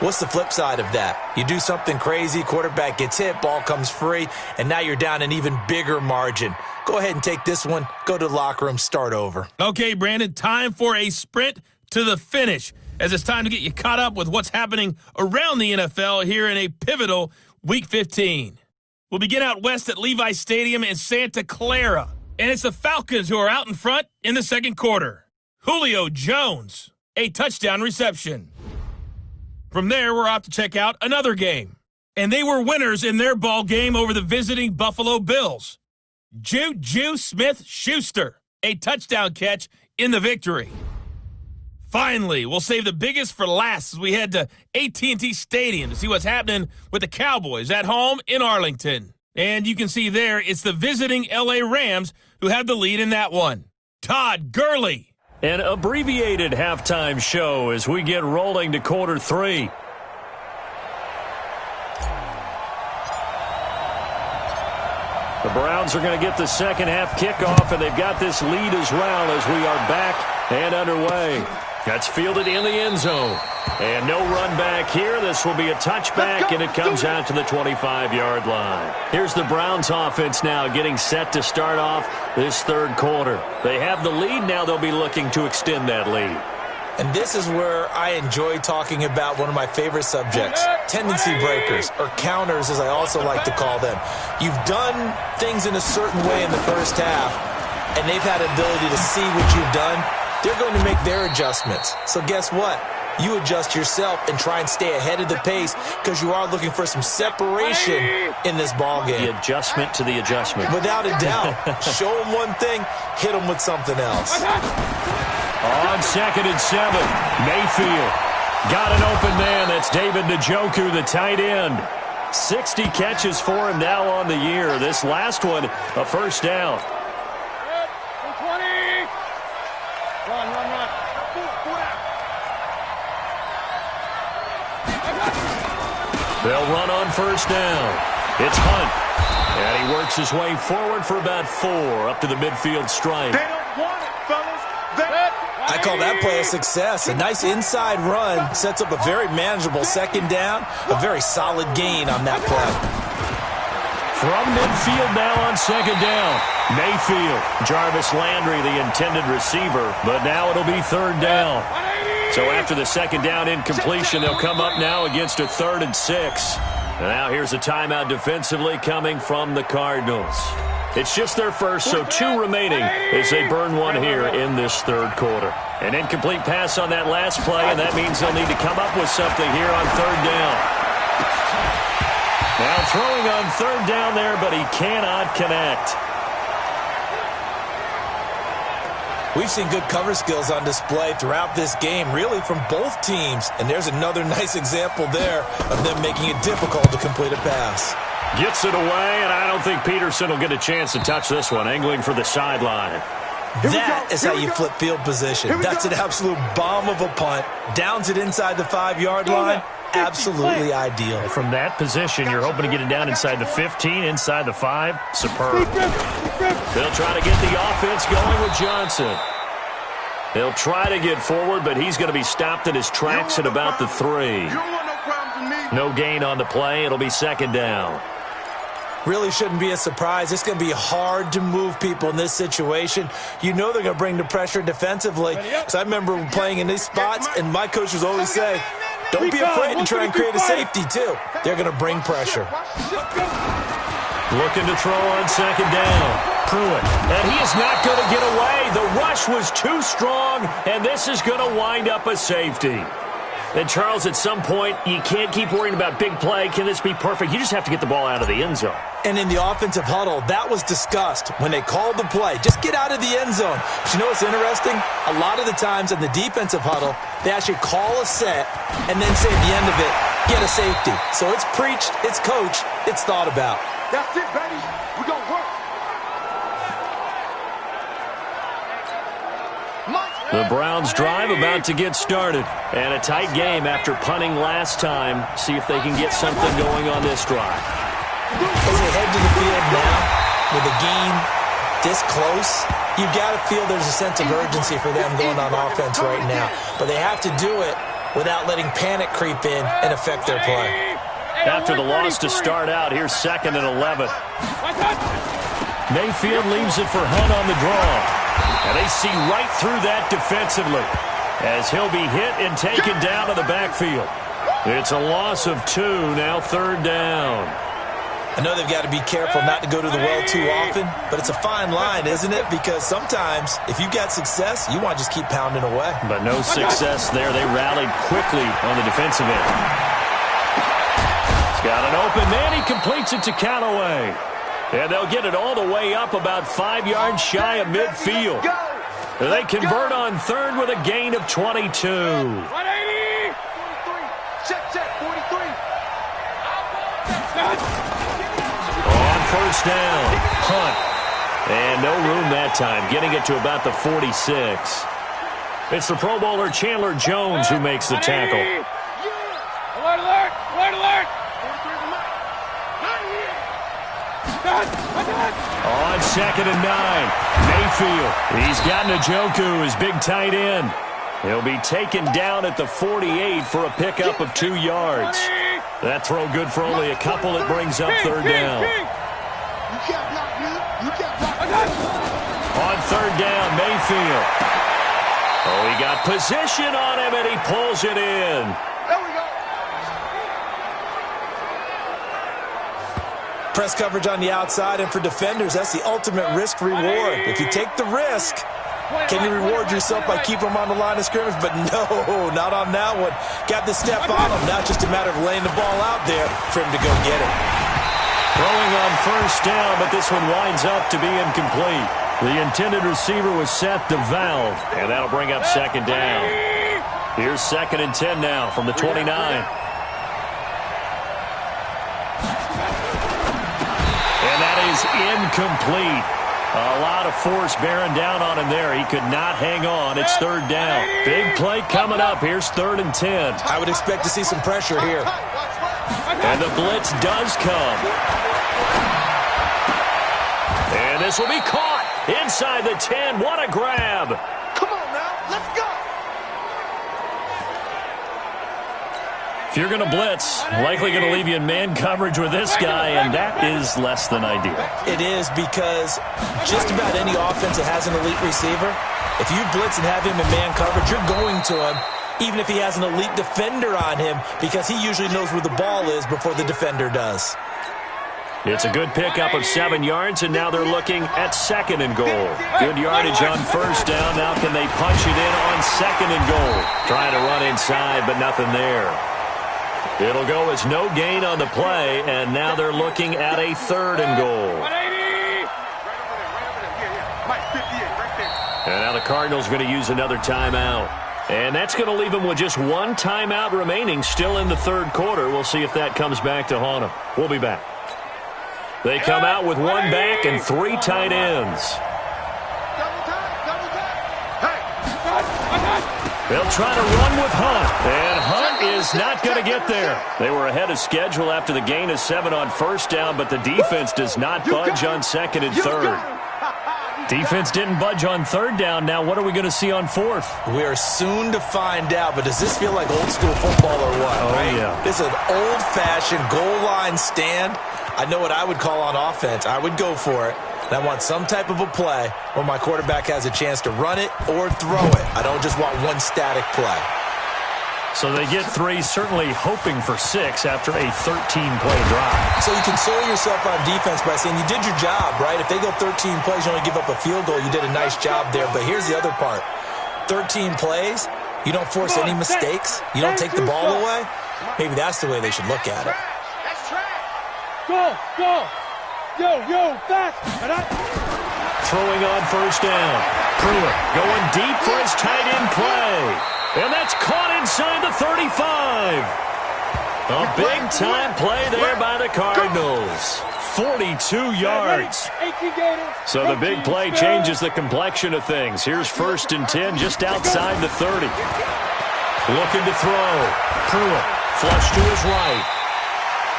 S4: What's the flip side of that? You do something crazy, quarterback gets hit, ball comes free, and now you're down an even bigger margin. Go ahead and take this one, go to the locker room, start over.
S5: Okay, Brandon, time for a sprint to the finish, as it's time to get you caught up with what's happening around the NFL here in a pivotal Week 15. We'll begin out west at Levi Stadium in Santa Clara, and it's the Falcons who are out in front in the second quarter. Julio Jones, a touchdown reception. From there, we're off to check out another game, and they were winners in their ball game over the visiting Buffalo Bills. Juju Smith-Schuster, a touchdown catch in the victory. Finally, we'll save the biggest for last as we head to AT&T Stadium to see what's happening with the Cowboys at home in Arlington. And you can see there, it's the visiting LA Rams who have the lead in that one. Todd Gurley.
S1: An abbreviated halftime show as we get rolling to quarter 3. The Browns are going to get the second half kickoff, and they've got this lead as well as we are back and underway. That's fielded in the end zone. And no run back here. This will be a touchback, and it comes out to the 25-yard line. Here's the Browns offense now getting set to start off this third quarter. They have the lead. Now they'll be looking to extend that lead.
S4: And this is where I enjoy talking about one of my favorite subjects, tendency breakers, or counters as I also like to call them. You've done things in a certain way in the first half, and they've had ability to see what you've done. They're going to make their adjustments. So guess what? You adjust yourself and try and stay ahead of the pace because you are looking for some separation in this ball game.
S1: The adjustment to the adjustment.
S4: Without a doubt. Show them one thing, hit them with something else.
S1: On 2nd and 7, Mayfield got an open man. That's David Njoku, the tight end. 60 catches for him now on the year. This last one, a first down.
S2: 20. Run.
S1: They'll run on first down. It's Hunt. And he works his way forward for about 4 up to the midfield stripe.
S3: They don't want it, fellas.
S4: I call that play a success. A nice inside run sets up a very manageable second down, a very solid gain on that play.
S1: From midfield now on second down. Mayfield, Jarvis Landry, the intended receiver, but now it'll be third down. So after the second down incompletion, they'll come up now against a 3rd and 6. And now here's a timeout defensively coming from the Cardinals. It's just their first, so 2 remaining as they burn one here in this 3rd quarter. An incomplete pass on that last play, and that means they'll need to come up with something here on 3rd down. Now throwing on 3rd down there, but he cannot connect.
S4: We've seen good cover skills on display throughout this game, really from both teams. And there's another nice example there of them making it difficult to complete a pass.
S1: Gets it away, and I don't think Peterson will get a chance to touch this one, angling for the sideline.
S4: That is how you flip field position. That's an absolute bomb of a punt. Downs it inside the 5-yard line. Absolutely ideal.
S1: From that position, you're hoping to get it down inside the 15, inside the 5. Superb. They'll try to get the offense going with Johnson. He'll try to get forward, but he's going to be stopped in his tracks at about the 3. No gain on the play. It'll be 2nd down.
S4: Really shouldn't be a surprise. It's going to be hard to move people in this situation. You know they're going to bring the pressure defensively. So I remember playing in these spots, and my coaches always say, don't be afraid to try and create a safety, too. They're going to bring pressure.
S1: Looking to throw on 2nd down. Pruitt. And he is not going to get away. The rush was too strong, and this is going to wind up a safety. And, Charles, at some point, you can't keep worrying about big play. Can this be perfect? You just have to get the ball out of the end zone.
S4: And in the offensive huddle, that was discussed when they called the play. Just get out of the end zone. But you know what's interesting? A lot of the times in the defensive huddle, they actually call a set and then say at the end of it, get a safety. So it's preached, it's coached, it's thought about.
S3: That's it, baby. We're going to work.
S1: The Browns drive about to get started. And a tight game after punting last time. See if they can get something going on this drive.
S4: As they head to the field now, with a game this close, you've got to feel there's a sense of urgency for them going on offense right now. But they have to do it without letting panic creep in and affect their play.
S1: After the loss to start out, here's 2nd and 11. Mayfield leaves it for Hunt on the draw. And they see right through that defensively as he'll be hit and taken down to the backfield. It's a loss of 2, now 3rd down.
S4: I know they've got to be careful not to go to the well too often, but it's a fine line, isn't it? Because sometimes, if you've got success, you want to just keep pounding away.
S1: But no success there. They rallied quickly on the defensive end. He's got an open man. He completes it to Callaway. And they'll get it all the way up about 5 yards shy of midfield. They convert on 3rd with a gain of 22.
S3: 180! Check, 43.
S1: On 1st down, Hunt. And no room that time, getting it to about the 46. It's the Pro Bowler Chandler Jones who makes the tackle.
S2: Alert, alert! Alert, alert!
S1: On 2nd and 9, Mayfield. He's got Njoku, his big tight end. He'll be taken down at the 48 for a pickup of 2 yards. That throw good for only a couple. It brings up 3rd down. On 3rd down, Mayfield. Oh, he got position on him, and he pulls it in.
S4: Press coverage on the outside, and for defenders, that's the ultimate risk-reward. If you take the risk, can you reward yourself by keeping them on the line of scrimmage? But no, not on that one. Got the step on him. Now it's just a matter of laying the ball out there for him to go get it.
S1: Throwing on 1st down, but this one winds up to be incomplete. The intended receiver was Seth DeValve, and that'll bring up 2nd down. Here's 2nd and 10 now from the 29. And that is incomplete. A lot of force bearing down on him there. He could not hang on. It's 3rd down. Big play coming up. Here's 3rd and 10.
S4: I would expect to see some pressure here.
S1: And the blitz does come. And this will be caught inside the 10. What a grab.
S3: Come on now, let's go.
S1: If you're going to blitz, likely going to leave you in man coverage with this guy, and that is less than ideal.
S4: It is, because just about any offense that has an elite receiver, if you blitz and have him in man coverage, you're going to him. even if he has an elite defender on him, because he usually knows where the ball is before the defender does.
S1: It's a good pickup of 7 yards, and now they're looking at 2nd and goal. Good yardage on first down. Now can they punch it in on 2nd and goal? Trying to run inside, but nothing there. It'll go as no gain on the play, and now they're looking at a 3rd and goal. And now the Cardinals going to use another timeout. And that's going to leave them with just 1 timeout remaining still in the 3rd quarter. We'll see if that comes back to haunt them. We'll be back. They come out with 1 back and 3 tight ends. They'll try to run with Hunt. And Hunt is not going to get there. They were ahead of schedule after the gain of 7 on first down, but the defense does not budge on 2nd and 3rd. Defense didn't budge on 3rd down. Now what are we going to see on 4th?
S4: We are soon to find out, but does this feel like old school football or what?
S1: Oh,
S4: right?
S1: Yeah.
S4: This is an old-fashioned goal line stand. I know what I would call on offense. I would go for it. And I want some type of a play where my quarterback has a chance to run it or throw it. I don't just want one static play.
S1: So they get 3, certainly hoping for 6 after a 13-play drive.
S4: So you console yourself on defense by saying you did your job, right? If they go 13 plays, you only give up a field goal, you did a nice job there. But here's the other part. 13 plays, you don't force any mistakes, you don't take the ball away. Maybe that's the way they should look at it.
S2: Go, go. Yo, fast.
S1: Throwing on first down. Pruitt going deep for his tight end play. And that's caught inside the 35. A big-time play there by the Cardinals. 42 yards. So the big play changes the complexion of things. Here's 1st and 10 just outside the 30. Looking to throw. Pruitt flush to his right.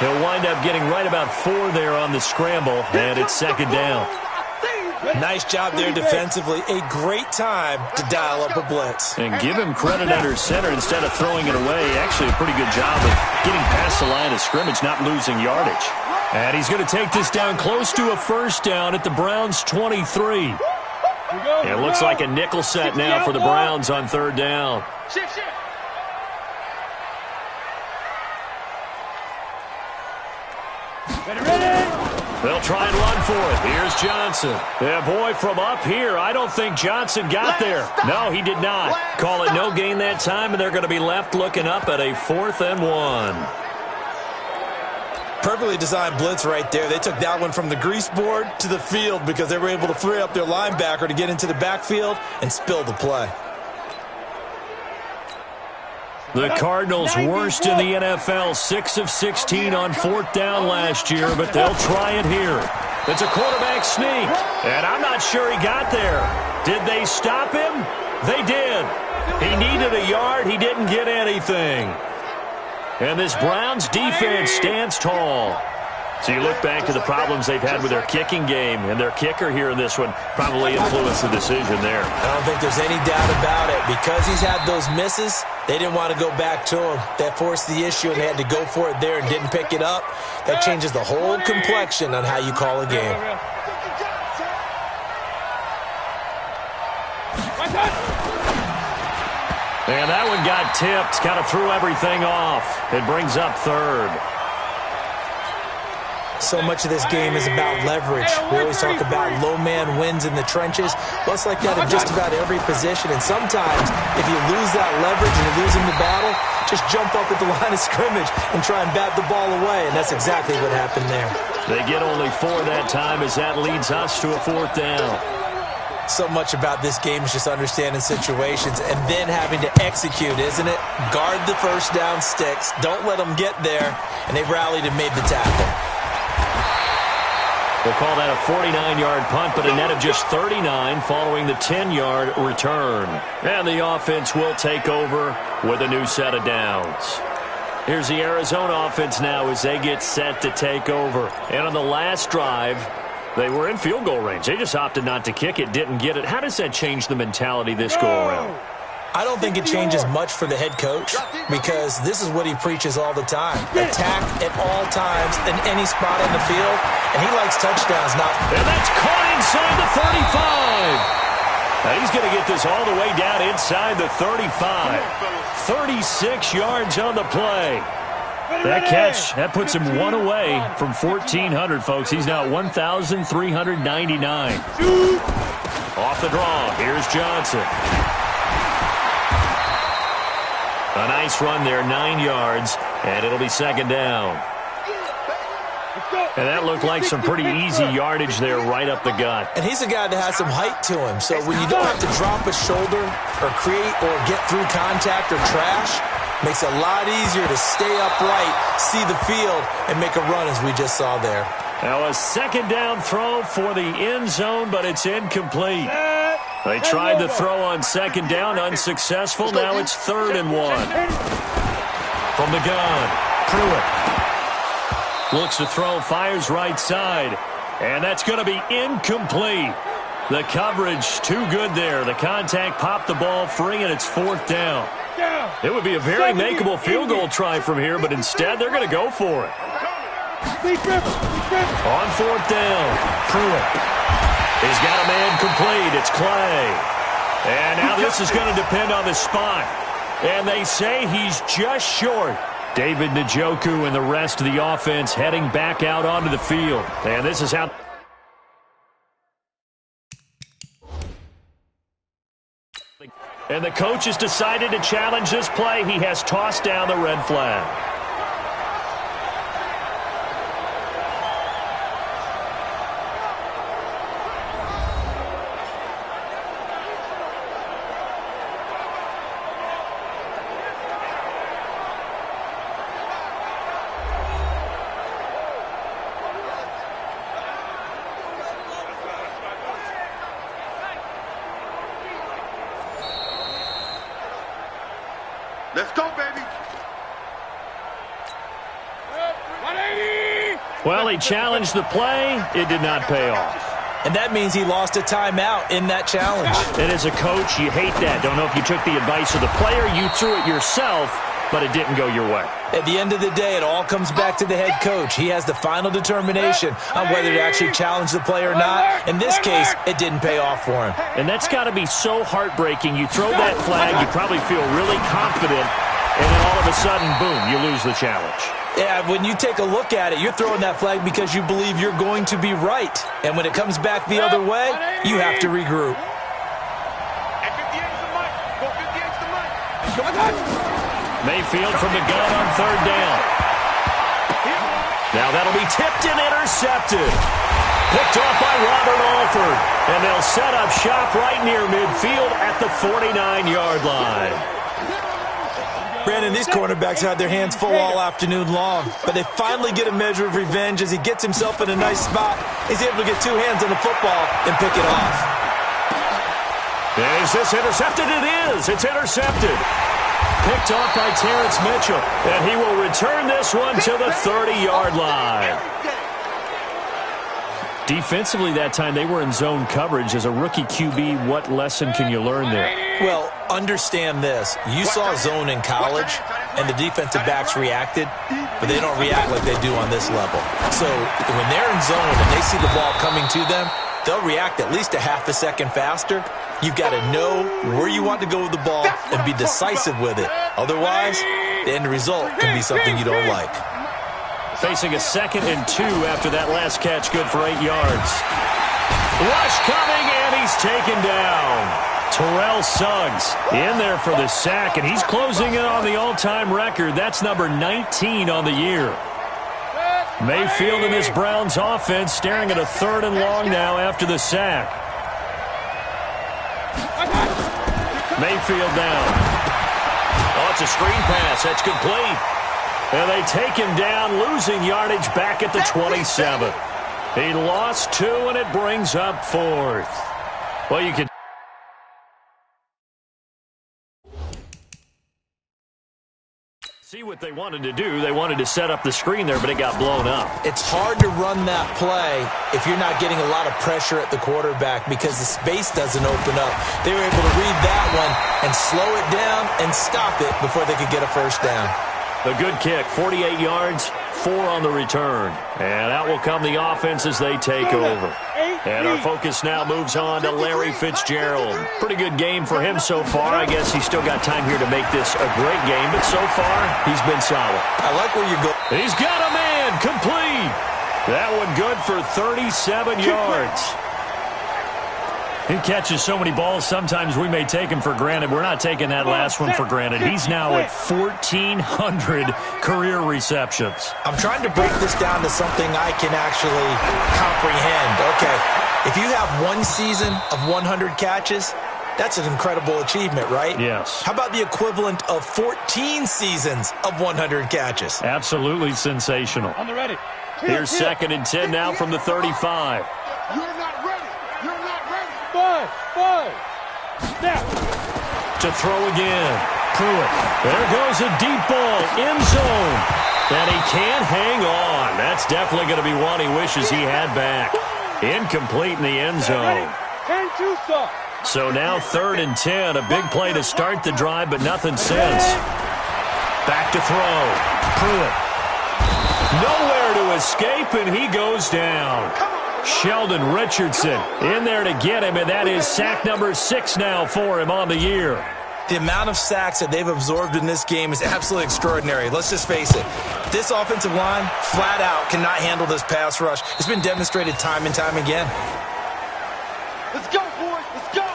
S1: He'll wind up getting right about 4 there on the scramble, and it's 2nd down.
S4: Nice job there defensively. A great time to dial up a blitz.
S1: And give him credit under center instead of throwing it away. Actually a pretty good job of getting past the line of scrimmage, not losing yardage. And he's going to take this down close to a 1st down at the Browns' 23. It looks like a nickel set now for the Browns on 3rd down. They'll try and run for it. Here's Johnson. Yeah, boy, from up here, I don't think Johnson got there. No, he did not. Call it no gain that time, and they're going to be left looking up at a 4th and 1.
S4: Perfectly designed blitz right there. They took that one from the grease board to the field because they were able to free up their linebacker to get into the backfield and spill the play.
S1: The Cardinals worst in the NFL, 6 of 16 on 4th down last year, but they'll try it here. It's a quarterback sneak, and I'm not sure he got there. Did they stop him? They did. He needed a yard. He didn't get anything. And this Browns defense stands tall. So you look back to the problems they've had with their kicking game, and their kicker here in this one probably influenced the decision there.
S4: I don't think there's any doubt about it. Because he's had those misses, they didn't want to go back to him. That forced the issue, and they had to go for it there and didn't pick it up. That changes the whole complexion on how you call a game.
S1: And that one got tipped, kind of threw everything off. It brings up 3rd.
S4: So much of this game is about leverage. We always talk about low man wins in the trenches. Well, it's like that in just about every position. And sometimes, if you lose that leverage and you're losing the battle, just jump up at the line of scrimmage and try and bat the ball away. And that's exactly what happened there.
S1: They get only 4 that time as that leads us to a 4th down.
S4: So much about this game is just understanding situations and then having to execute, isn't it? Guard the first down sticks. Don't let them get there. And they rallied and made the tackle.
S1: We'll call that a 49-yard punt, but a net of just 39 following the 10-yard return. And the offense will take over with a new set of downs. Here's the Arizona offense now as they get set to take over. And on the last drive, they were in field goal range. They just opted not to kick it, didn't get it. How does that change the mentality this go-around?
S4: I don't think it changes much for the head coach because this is what he preaches all the time. Attack at all times in any spot on the field, and he likes touchdowns. And
S1: that's caught inside the 35. And he's going to get this all the way down inside the 35. 36 yards on the play. That catch, that puts him one away from 1,400, folks. He's now at 1,399. Off the draw, here's Johnson. A nice run there, 9 yards, and it'll be second down. And that looked like some pretty easy yardage there right up the gut.
S4: And he's a guy that has some height to him, so when you don't have to drop a shoulder or create or get through contact or trash, makes it a lot easier to stay upright, see the field, and make a run as we just saw there.
S1: Now a second down throw for the end zone, but it's incomplete. They tried the throw on second down, unsuccessful. Now it's 3rd and 1. From the gun, Pruitt. Looks to throw, fires right side. And that's going to be incomplete. The coverage too good there. The contact popped the ball free, and it's 4th down. It would be a very makeable field goal try from here, but instead they're going to go for it. On 4th down, Pruitt. He's got a man complete. It's Clay. And now this is going to depend on the spot. And they say he's just short. David Njoku and the rest of the offense heading back out onto the field. And this is how... And the coach has decided to challenge this play. He has tossed down the red flag.
S3: Let's go, baby.
S2: 180.
S1: Well, he challenged the play. It did not pay off.
S4: And that means he lost a timeout in that challenge.
S1: And as a coach, you hate that. Don't know if you took the advice of the player. You threw it yourself, but it didn't go your way.
S4: At the end of the day, it all comes back to the head coach. He has the final determination on whether to actually challenge the play or not. In this case, it didn't pay off for him.
S1: And that's got to be so heartbreaking. You throw that flag, you probably feel really confident, and then all of a sudden, boom, you lose the challenge.
S4: Yeah, when you take a look at it, you're throwing that flag because you believe you're going to be right. And when it comes back the other way, you have to regroup.
S1: Mayfield from the gun on 3rd down. Now that'll be tipped and intercepted. Picked off by Robert Alford. And they'll set up shop right near midfield at the 49-yard line.
S4: Brandon, these cornerbacks had their hands full all afternoon long, but they finally get a measure of revenge as he gets himself in a nice spot. He's able to get 2 hands on the football and pick it off.
S1: Is this intercepted? It is. It's intercepted. Picked off by Terrence Mitchell, and he will return this one to the 30-yard line. Defensively that time, they were in zone coverage. As a rookie QB, what lesson can you learn there?
S4: Well, understand this. You saw zone in college, and the defensive backs reacted, but they don't react like they do on this level. So when they're in zone and they see the ball coming to them, they'll react at least a half a second faster. You've got to know where you want to go with the ball and be decisive with it. Otherwise, the end result can be something you don't like.
S1: Facing a 2nd and 2 after that last catch, good for 8 yards. Rush coming, and he's taken down. Terrell Suggs in there for the sack, and he's closing in on the all-time record. That's number 19 on the year. Mayfield and this Browns offense staring at a 3rd and long now after the sack. Mayfield down. Oh, it's a screen pass. That's complete. And they take him down, losing yardage back at the 27. He lost 2, and it brings up 4th. Well, you can see what they wanted to do. They wanted to set up the screen there, but it got blown up.
S4: It's hard to run that play if you're not getting a lot of pressure at the quarterback because the space doesn't open up. They were able to read that one and slow it down and stop it before they could get a 1st down.
S1: A good kick, 48 yards, 4 on the return. And out will come the offense as they take over. And our focus now moves on to Larry Fitzgerald. Pretty good game for him so far. I guess he's still got time here to make this a great game, but so far, he's been solid.
S4: I like where you go.
S1: He's got a man, complete. That one good for 37 yards. He catches so many balls, sometimes we may take him for granted. We're not taking that last one for granted. He's now at 1,400 career receptions.
S4: I'm trying to break this down to something I can actually comprehend. Okay, if you have one season of 100 catches, that's an incredible achievement, right?
S1: Yes.
S4: How about the equivalent of 14 seasons of 100 catches?
S1: Absolutely sensational.
S2: On the ready.
S1: Here's 2nd and 10 now from the 35.
S3: You're not ready. You're not ready.
S2: Five. Snap.
S1: To throw again. Pruitt. There goes a deep ball. End zone. And he can't hang on. That's definitely going to be one he wishes he had back. Incomplete in the end zone.
S2: And 2 stop.
S1: So now 3rd and 10. A big play to start the drive, but nothing since. Back to throw. Pruitt. Nowhere to escape, and he goes down. Sheldon Richardson in there to get him, and that is sack number 6 now for him on the year.
S4: The amount of sacks that they've absorbed in this game is absolutely extraordinary. Let's just face it. This offensive line, flat out, cannot handle this pass rush. It's been demonstrated time and time again.
S3: Let's go, boys. Let's go.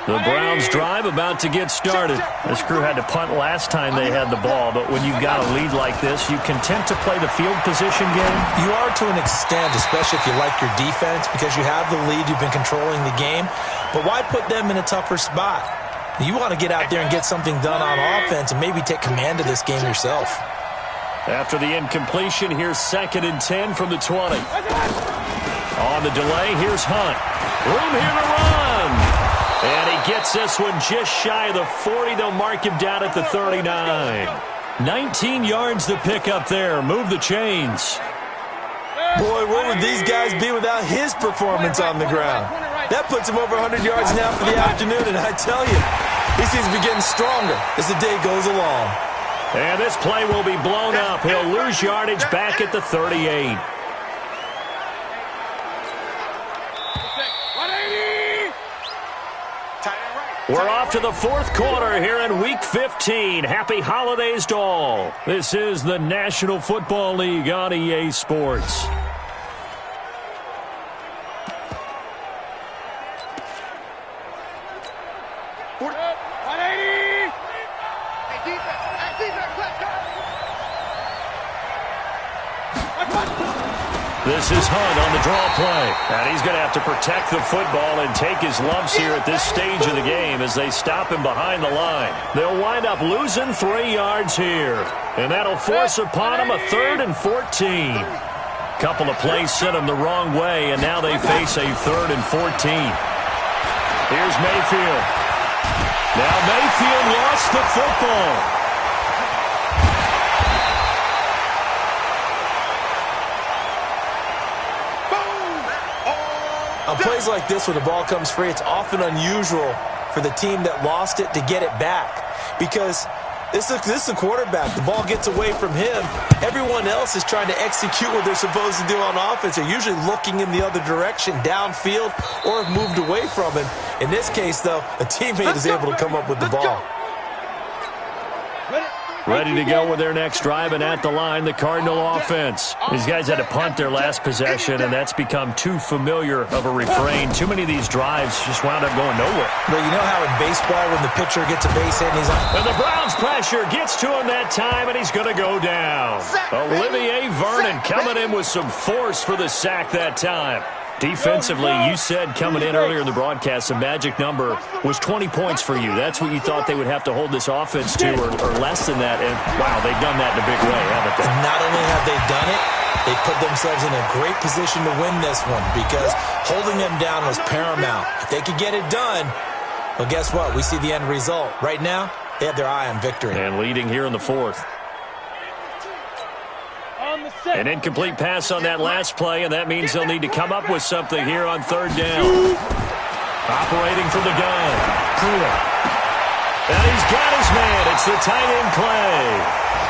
S1: The Browns drive about to get started. This crew had to punt last time they had the ball, but when you've got a lead like this, you content to play the field position game?
S4: You are to an extent, especially if you like your defense, because you have the lead, you've been controlling the game. But why put them in a tougher spot? You want to get out there and get something done on offense and maybe take command of this game yourself.
S1: After the incompletion, here's 2nd and 10 from the 20. On the delay, here's Hunt. Room here to run. And he gets this one just shy of the 40. They'll mark him down at the 39. 19 yards to pick up there. Move the chains.
S4: Boy, where would these guys be without his performance on the ground? That puts him over 100 yards now for the afternoon, and I tell you, he seems to be getting stronger as the day goes along.
S1: And this play will be blown up. He'll lose yardage back at the 38. We're off to the 4th quarter here in Week 15. Happy holidays to all. This is the National Football League on EA Sports. This is Hunt on the draw play. And he's going to have to protect the football and take his lumps here at this stage of the game as they stop him behind the line. They'll wind up losing 3 yards here. And that'll force upon him a 3rd and 14. Couple of plays sent him the wrong way, and now they face a 3rd and 14. Here's Mayfield. Now Mayfield lost the football.
S4: On plays like this, when the ball comes free, it's often unusual for the team that lost it to get it back. Because this is the quarterback. The ball gets away from him. Everyone else is trying to execute what they're supposed to do on offense. They're usually looking in the other direction, downfield, or have moved away from him. In this case, though, a teammate is able to come up with the ball.
S1: Ready to go with their next drive, and at the line, the Cardinal offense. These guys had to punt their last possession, and that's become too familiar of a refrain. Too many of these drives just wound up going nowhere.
S4: But you know how in baseball, when the pitcher gets a base hit, and he's on.
S1: And the Browns pressure gets to him that time, and he's going to go down. Olivier Vernon coming in with some force for the sack that time. Defensively, you said coming in earlier in the broadcast, the magic number was 20 points for you. That's what you thought they would have to hold this offense to, or less than that. And, wow, they've done that in a big way, haven't they?
S4: Not only have they done it, they put themselves in a great position to win this one because holding them down was paramount. If they could get it done, well, guess what? We see the end result. Right now, they have their eye on victory.
S1: And leading here in the 4th. An incomplete pass on that last play, and that means they'll need to come up with something here on 3rd down. Operating from the gun. Pruitt. And he's got his man. It's the tight end Clay.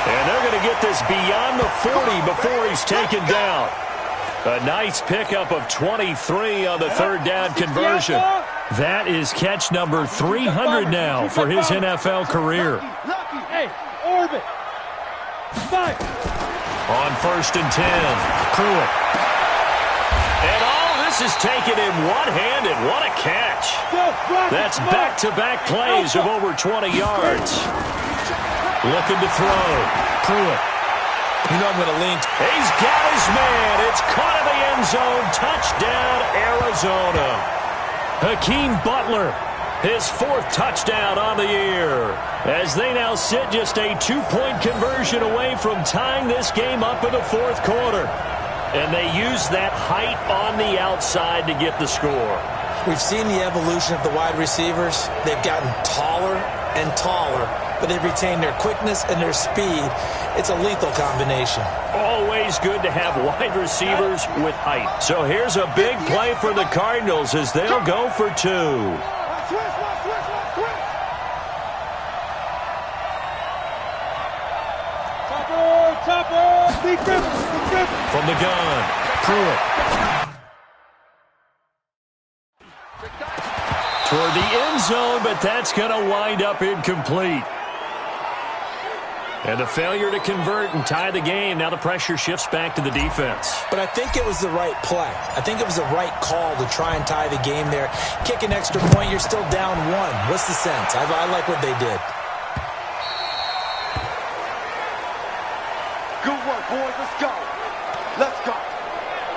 S1: And they're going to get this beyond the 40 before he's taken down. A nice pickup of 23 on the third down conversion. That is catch number 300 now for his NFL career.
S2: Hey, orbit. Fight.
S1: On 1st and 10, Pruitt. And all this is taken in one-handed. What a catch. That's back-to-back plays of over 20 yards. Looking to throw. Pruitt.
S4: You know I'm going to lean.
S1: He's got his man. It's caught in the end zone. Touchdown, Arizona. Hakeem Butler, his 4th touchdown on the year, as they now sit just a 2-point conversion away from tying this game up in the 4th quarter. And they use that height on the outside to get the score.
S4: We've seen the evolution of the wide receivers. They've gotten taller and taller, but they've retained their quickness and their speed. It's a lethal combination.
S1: Always good to have wide receivers with height. So here's a big play for the Cardinals as they'll go for 2. From the gun, Pruitt. Toward the end zone, but that's going to wind up incomplete. And a failure to convert and tie the game. Now the pressure shifts back to the defense.
S4: But I think it was the right play. I think it was the right call to try and tie the game there. Kick an extra point, you're still down 1. What's the sense? I like what they did.
S3: Good work, boys. Let's go. Let's go.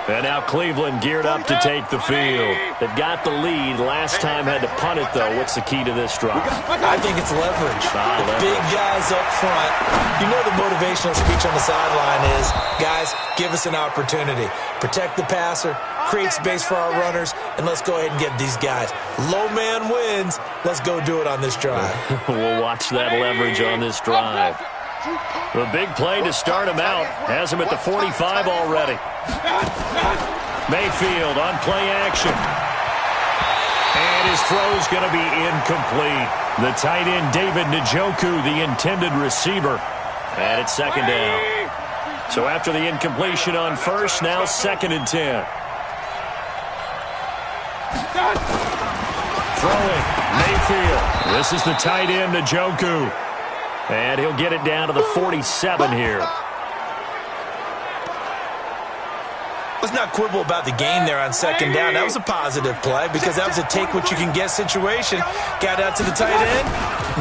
S1: And now Cleveland geared up to take the field. They've got the lead. Last time had to punt it, though. What's the key to this drive?
S4: I think it's leverage. The big guys up front. You know the motivational speech on the sideline is, guys, give us an opportunity. Protect the passer, create space for our runners, and let's go ahead and get these guys. Low man wins. Let's go do it on this drive.
S1: We'll watch that leverage on this drive. The big play to start him out has him at the 45 already. Mayfield on play action. And his throw's going to be incomplete. The tight end, David Njoku, the intended receiver. And it's 2nd down. So after the incompletion on 1st, now 2nd and 10. Throwing, Mayfield. This is the tight end, Njoku. And he'll get it down to the 47 here.
S4: Let's not quibble about the game there on 2nd down. That was a positive play because that was a take-what-you-can-get situation. Got out to the tight end.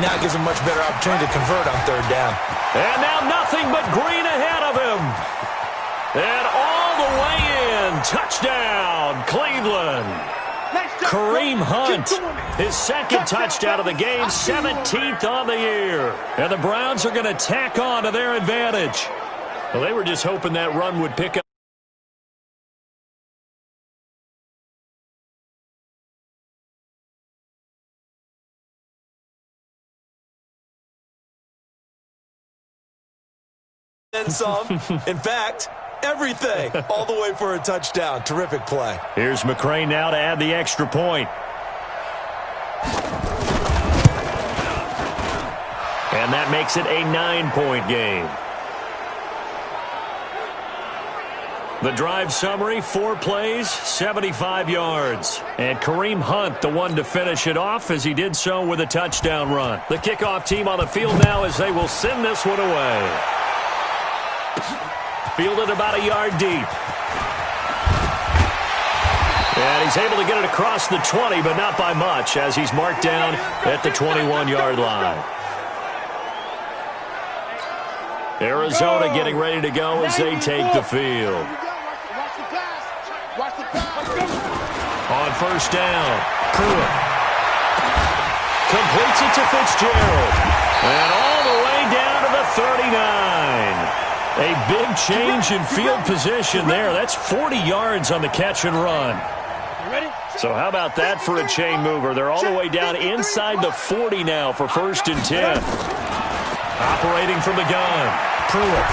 S4: Now it gives him a much better opportunity to convert on 3rd down.
S1: And now nothing but green ahead of him. And all the way in. Touchdown, Cleveland. Kareem Hunt, his 2nd touchdown of the game, 17th on the year. And the Browns are going to tack on to their advantage. Well, they were just hoping that run would pick up.
S4: And some. In fact, everything. All the way for a touchdown. Terrific play.
S1: Here's McCray now to add the extra point. And that makes it a 9-point game. The drive summary, 4 plays, 75 yards. And Kareem Hunt, the one to finish it off, as he did so with a touchdown run. The kickoff team on the field now as they will send this one away. Fielded about a yard deep. And he's able to get it across the 20, but not by much, as he's marked down at the 21-yard line. Arizona getting ready to go as they take the field. On 1st down, Pruitt completes it to Fitzgerald. And all the way down to the 39. A big change in field position there. That's 40 yards on the catch and run. So how about that for a chain mover? They're all the way down inside the 40 now for 1st and 10. Operating from the gun, Pruitt.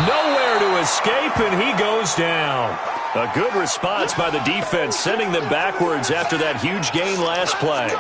S1: Nowhere to escape, and he goes down. A good response by the defense, sending them backwards after that huge gain last play.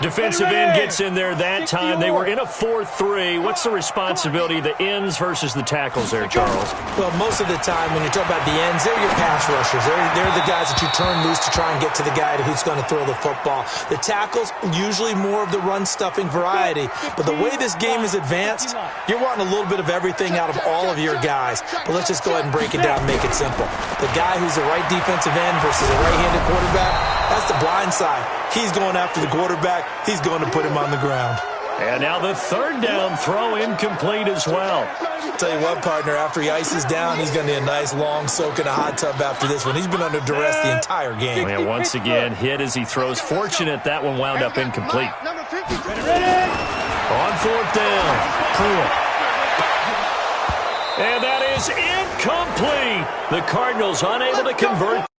S1: Defensive end gets in there that time. They were in a 4-3. What's the responsibility of the ends versus the tackles there, Charles?
S4: Well, most of the time when you talk about the ends, they're your pass rushers. They're the guys that you turn loose to try and get to the guy who's going to throw the football. The tackles, usually more of the run-stuffing variety. But the way this game is advanced, you're wanting a little bit of everything out of all of your guys. But let's just go ahead and break it down and make it simple. The guy who's the right defensive end versus a right-handed quarterback, that's the blind side. He's going after the quarterback. He's going to put him on the ground.
S1: And now the third down throw incomplete as well.
S4: Tell you what, partner, after he ices down, he's going to need a nice long soak in a hot tub after this one. He's been under duress the entire game.
S1: And once again, hit as he throws. Fortunate that one wound up incomplete. On fourth down, Pruitt. And that is incomplete. The Cardinals unable to convert.